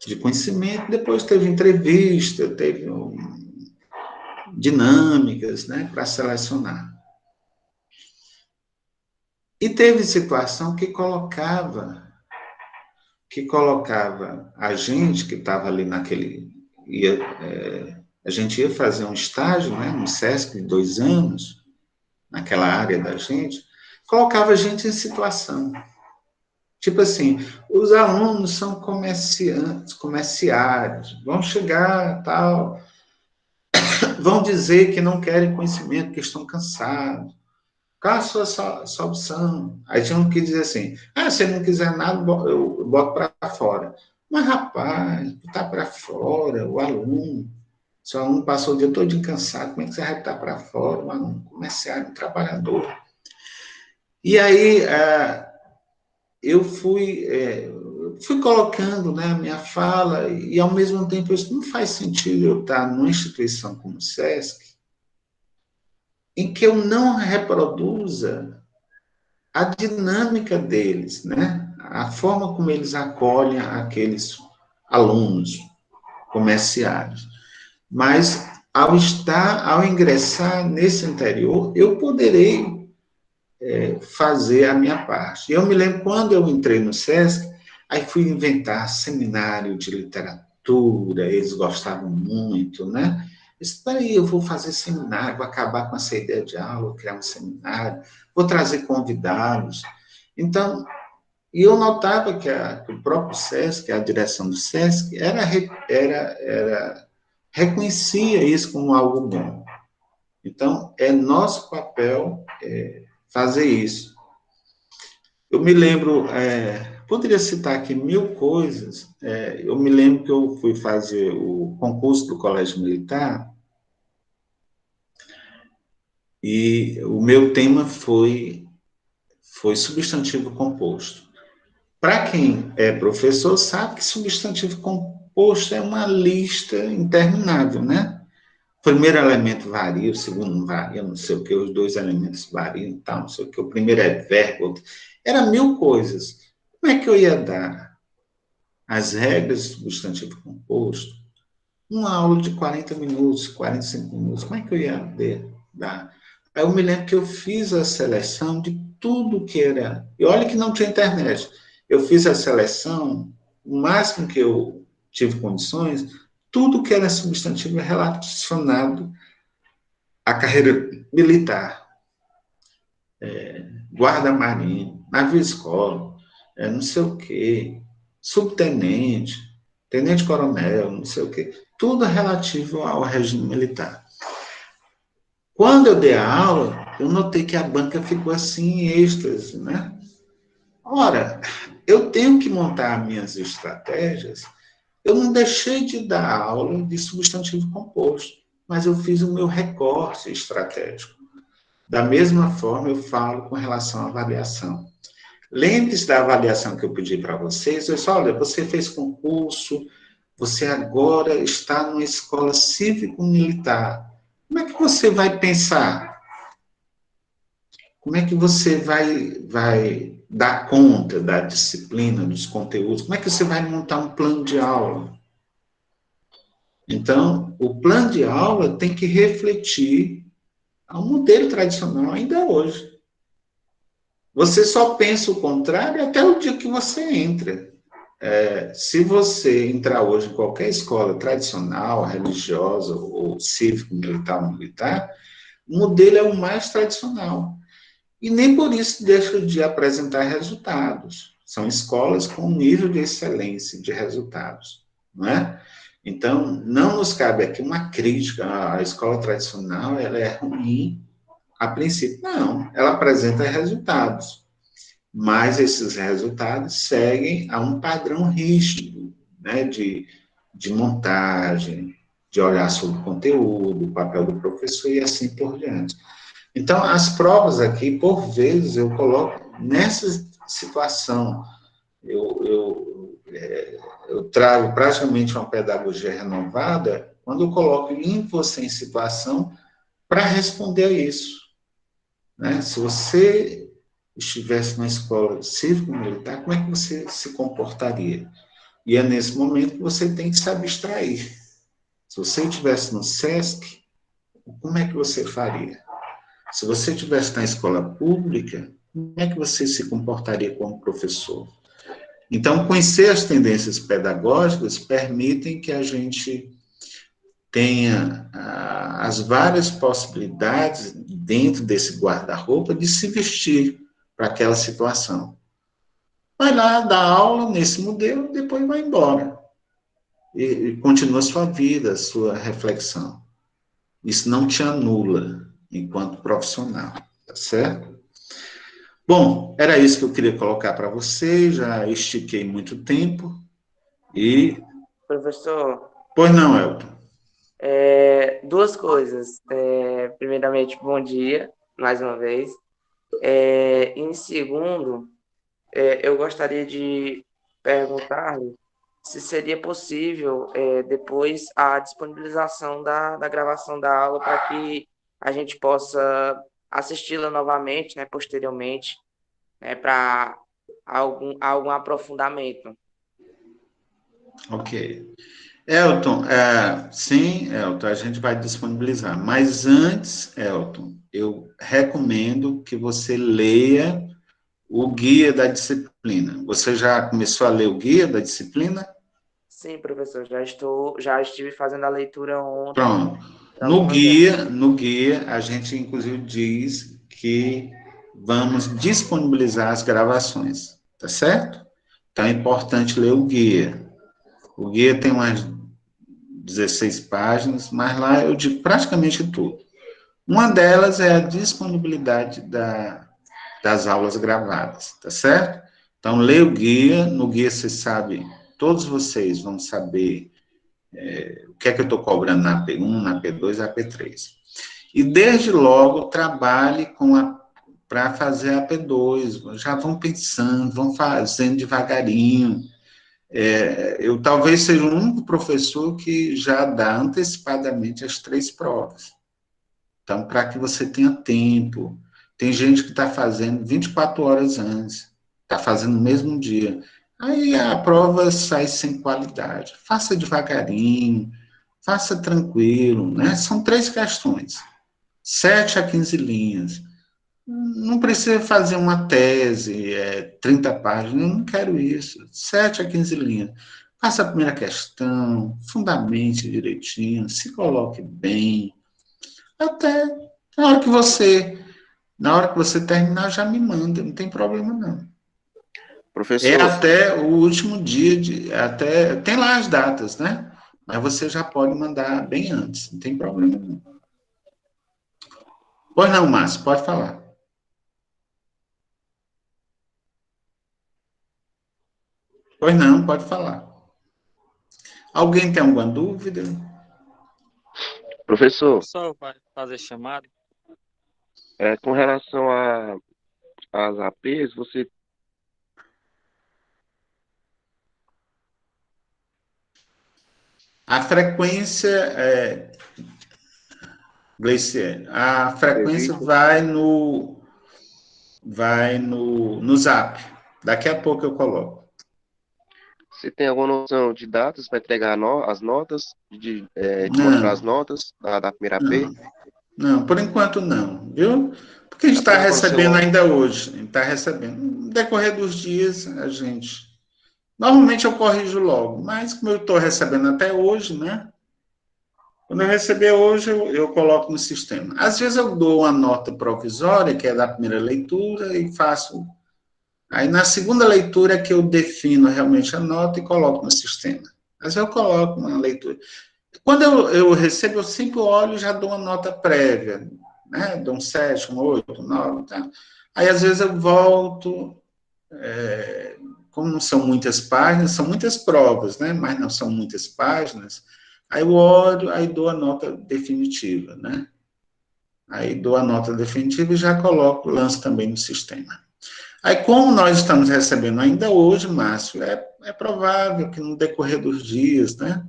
de conhecimento, depois teve entrevista, teve dinâmicas, né, para selecionar. E teve situação que colocava a gente que estava ali naquele... a gente ia fazer um estágio, né, no SESC de 2 anos, naquela área da gente, colocava a gente em situação. Tipo assim, os alunos são comerciários, vão chegar, tal, vão dizer que não querem conhecimento, que estão cansados. Qual a sua opção? Aí tinha um que dizer assim, se não quiser nada, eu boto para fora. Mas, rapaz, botar para fora, o aluno, se o aluno passou o dia todo cansado, como é que você vai botar para fora um aluno comerciário, um trabalhador? E aí, eu fui colocando, né, a minha fala, e ao mesmo tempo, isso não faz sentido eu estar numa instituição como o SESC, em que eu não reproduza a dinâmica deles, né? A forma como eles acolhem aqueles alunos comerciários. Mas, ao ingressar nesse interior, eu poderei fazer a minha parte. Eu me lembro, quando eu entrei no SESC, aí fui inventar seminário de literatura, eles gostavam muito, né? Espera aí, eu vou fazer seminário, vou acabar com essa ideia de aula, vou criar um seminário, vou trazer convidados. Então, e eu notava que o próprio SESC, a direção do SESC, reconhecia isso como algo bom. Então, é nosso papel fazer isso. Eu me lembro, poderia citar aqui 1000 coisas, eu me lembro que eu fui fazer o concurso do Colégio Militar, e o meu tema foi substantivo composto. Para quem é professor, sabe que substantivo composto é uma lista interminável, né? O primeiro elemento varia, o segundo não varia, não sei o que, os 2 elementos variam, tal, não sei o que, o primeiro é verbo, era 1000 coisas. Como é que eu ia dar as regras do substantivo composto? Uma aula de 40 minutos, 45 minutos, como é que eu ia dar? Aí eu me lembro que eu fiz a seleção de tudo que era... E olha que não tinha internet. Eu fiz a seleção, o máximo que eu tive condições, tudo que era substantivo relacionado à carreira militar. Guarda-marinho, navio-escola, não sei o quê, subtenente, tenente-coronel, não sei o quê. Tudo relativo ao regime militar. Quando eu dei a aula, eu notei que a banca ficou assim em êxtase, né? Ora, eu tenho que montar minhas estratégias. Eu não deixei de dar aula de substantivo composto, mas eu fiz o meu recorte estratégico. Da mesma forma, eu falo com relação à avaliação. Lembre-se da avaliação que eu pedi para vocês. Eu disse, olha, você fez concurso, você agora está numa escola cívico-militar. Como é que você vai pensar? Como é que você vai dar conta da disciplina, dos conteúdos? Como é que você vai montar um plano de aula? Então, o plano de aula tem que refletir ao modelo tradicional ainda hoje. Você só pensa o contrário até o dia que você entra. Se você entrar hoje em qualquer escola tradicional, religiosa, ou cívico, militar, o modelo é o mais tradicional. E nem por isso deixa de apresentar resultados. São escolas com nível de excelência de resultados, não é? Então, não nos cabe aqui uma crítica. A escola tradicional ela é ruim a princípio. Não, ela apresenta resultados. Mas esses resultados seguem a um padrão rígido, né, de montagem, de olhar sobre o conteúdo, o papel do professor e assim por diante. Então, as provas aqui, por vezes, eu coloco nessa situação. Eu trago praticamente uma pedagogia renovada quando eu coloco você em situação para responder a isso. Né? Se você estivesse na escola cívico-militar, como é que você se comportaria? E é nesse momento que você tem que se abstrair. Se você estivesse no SESC, como é que você faria? Se você estivesse na escola pública, como é que você se comportaria como professor? Então, conhecer as tendências pedagógicas permitem que a gente tenha as várias possibilidades dentro desse guarda-roupa de se vestir para aquela situação. Vai lá, dá aula nesse modelo, depois vai embora. E continua a sua vida, a sua reflexão. Isso não te anula enquanto profissional, tá certo? Bom, era isso que eu queria colocar para você, já estiquei muito tempo e... Professor, Pois não, Elton. duas coisas. Primeiramente, bom dia, mais uma vez. Em segundo, eu gostaria de perguntar-lhe se seria possível, depois, a disponibilização da gravação da aula para que a gente possa assisti-la novamente, né, posteriormente, né, para algum aprofundamento. Ok. Elton, sim, Elton, a gente vai disponibilizar. Mas antes, Elton, eu recomendo que você leia o guia da disciplina. Você já começou a ler o guia da disciplina? Sim, professor, já estive fazendo a leitura ontem. Pronto. Algumas vezes. No guia, a gente inclusive diz que vamos disponibilizar as gravações, tá certo? Então é importante ler o guia. O guia tem umas 16 páginas, mas lá eu digo praticamente tudo. Uma delas é a disponibilidade das aulas gravadas, tá certo? Então, lê o guia, no guia você sabe, todos vocês vão saber o que é que eu estou cobrando na AP1, na AP2, na AP3. E desde logo trabalhe para fazer a AP2, já vão pensando, vão fazendo devagarinho. Eu talvez seja o único professor que já dá antecipadamente as 3 provas. Então, para que você tenha tempo. Tem gente que está fazendo 24 horas antes, está fazendo no mesmo dia. Aí a prova sai sem qualidade. Faça devagarinho, faça tranquilo, né? São 3 questões, 7 a 15 linhas. Não precisa fazer uma tese, 30 páginas, eu não quero isso. 7 a 15 linhas. Faça a primeira questão, fundamente direitinho, se coloque bem. Até na hora que você terminar, já me manda, não tem problema não. Professor, Até o último dia, tem lá as datas, né? Mas você já pode mandar bem antes, não tem problema não. Pois não, Márcio, pode falar. Pois não, pode falar. Alguém tem alguma dúvida? professor, Só vai fazer chamada. com relação às APs, você A frequência, Gleicier, a frequência existe? vai no Zap. Daqui a pouco eu coloco. Você tem alguma noção de datas para entregar as notas, de mostrar as Não, notas da primeira AP? não. Não, por enquanto não, viu? Porque a gente Dá está para colocar no recebendo celular? ainda hoje, a gente está recebendo. No decorrer dos dias, a gente... Normalmente eu corrijo logo, mas como eu estou recebendo até hoje, né? Quando eu receber hoje, eu coloco no sistema. Às vezes eu dou uma nota provisória, que é da primeira leitura, e faço... Aí na segunda leitura é que eu defino realmente a nota e coloco no sistema. Às vezes eu coloco uma leitura... Quando eu recebo, eu sempre olho e já dou uma nota prévia, né? Dou um 7, um 8, um 9, tá? Aí, às vezes, eu volto, como não são muitas páginas, são muitas provas, né? Mas não são muitas páginas, aí eu olho, aí dou a nota definitiva, né? Aí dou a nota definitiva e já coloco, lanço também no sistema. Aí, como nós estamos recebendo ainda hoje, Márcio, é provável que no decorrer dos dias, né?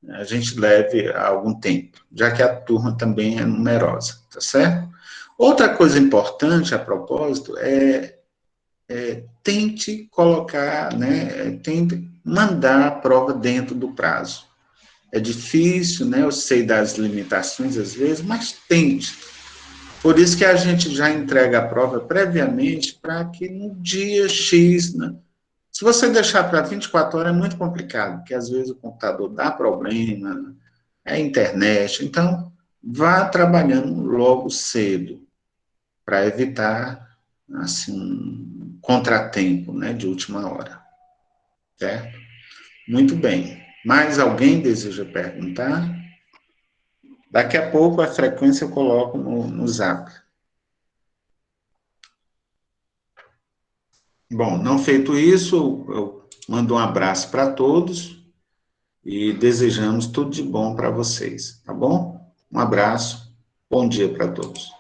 A gente leve algum tempo, já que a turma também é numerosa, tá certo? Outra coisa importante, a propósito, tente colocar, né, tente mandar a prova dentro do prazo. é difícil, né? Eu sei das limitações às vezes, mas tente. Por isso que a gente já entrega a prova previamente para que no dia X, né? Se você deixar para 24 horas é muito complicado, porque às vezes o computador dá problema, é a internet. Então, vá trabalhando logo cedo para evitar assim um contratempo, né, de última hora. Certo? Muito bem. Mais alguém deseja perguntar? Daqui a pouco a frequência eu coloco no Zap. Bom, não feito isso, eu mando um abraço para todos e desejamos tudo de bom para vocês, tá bom? Um abraço, bom dia para todos.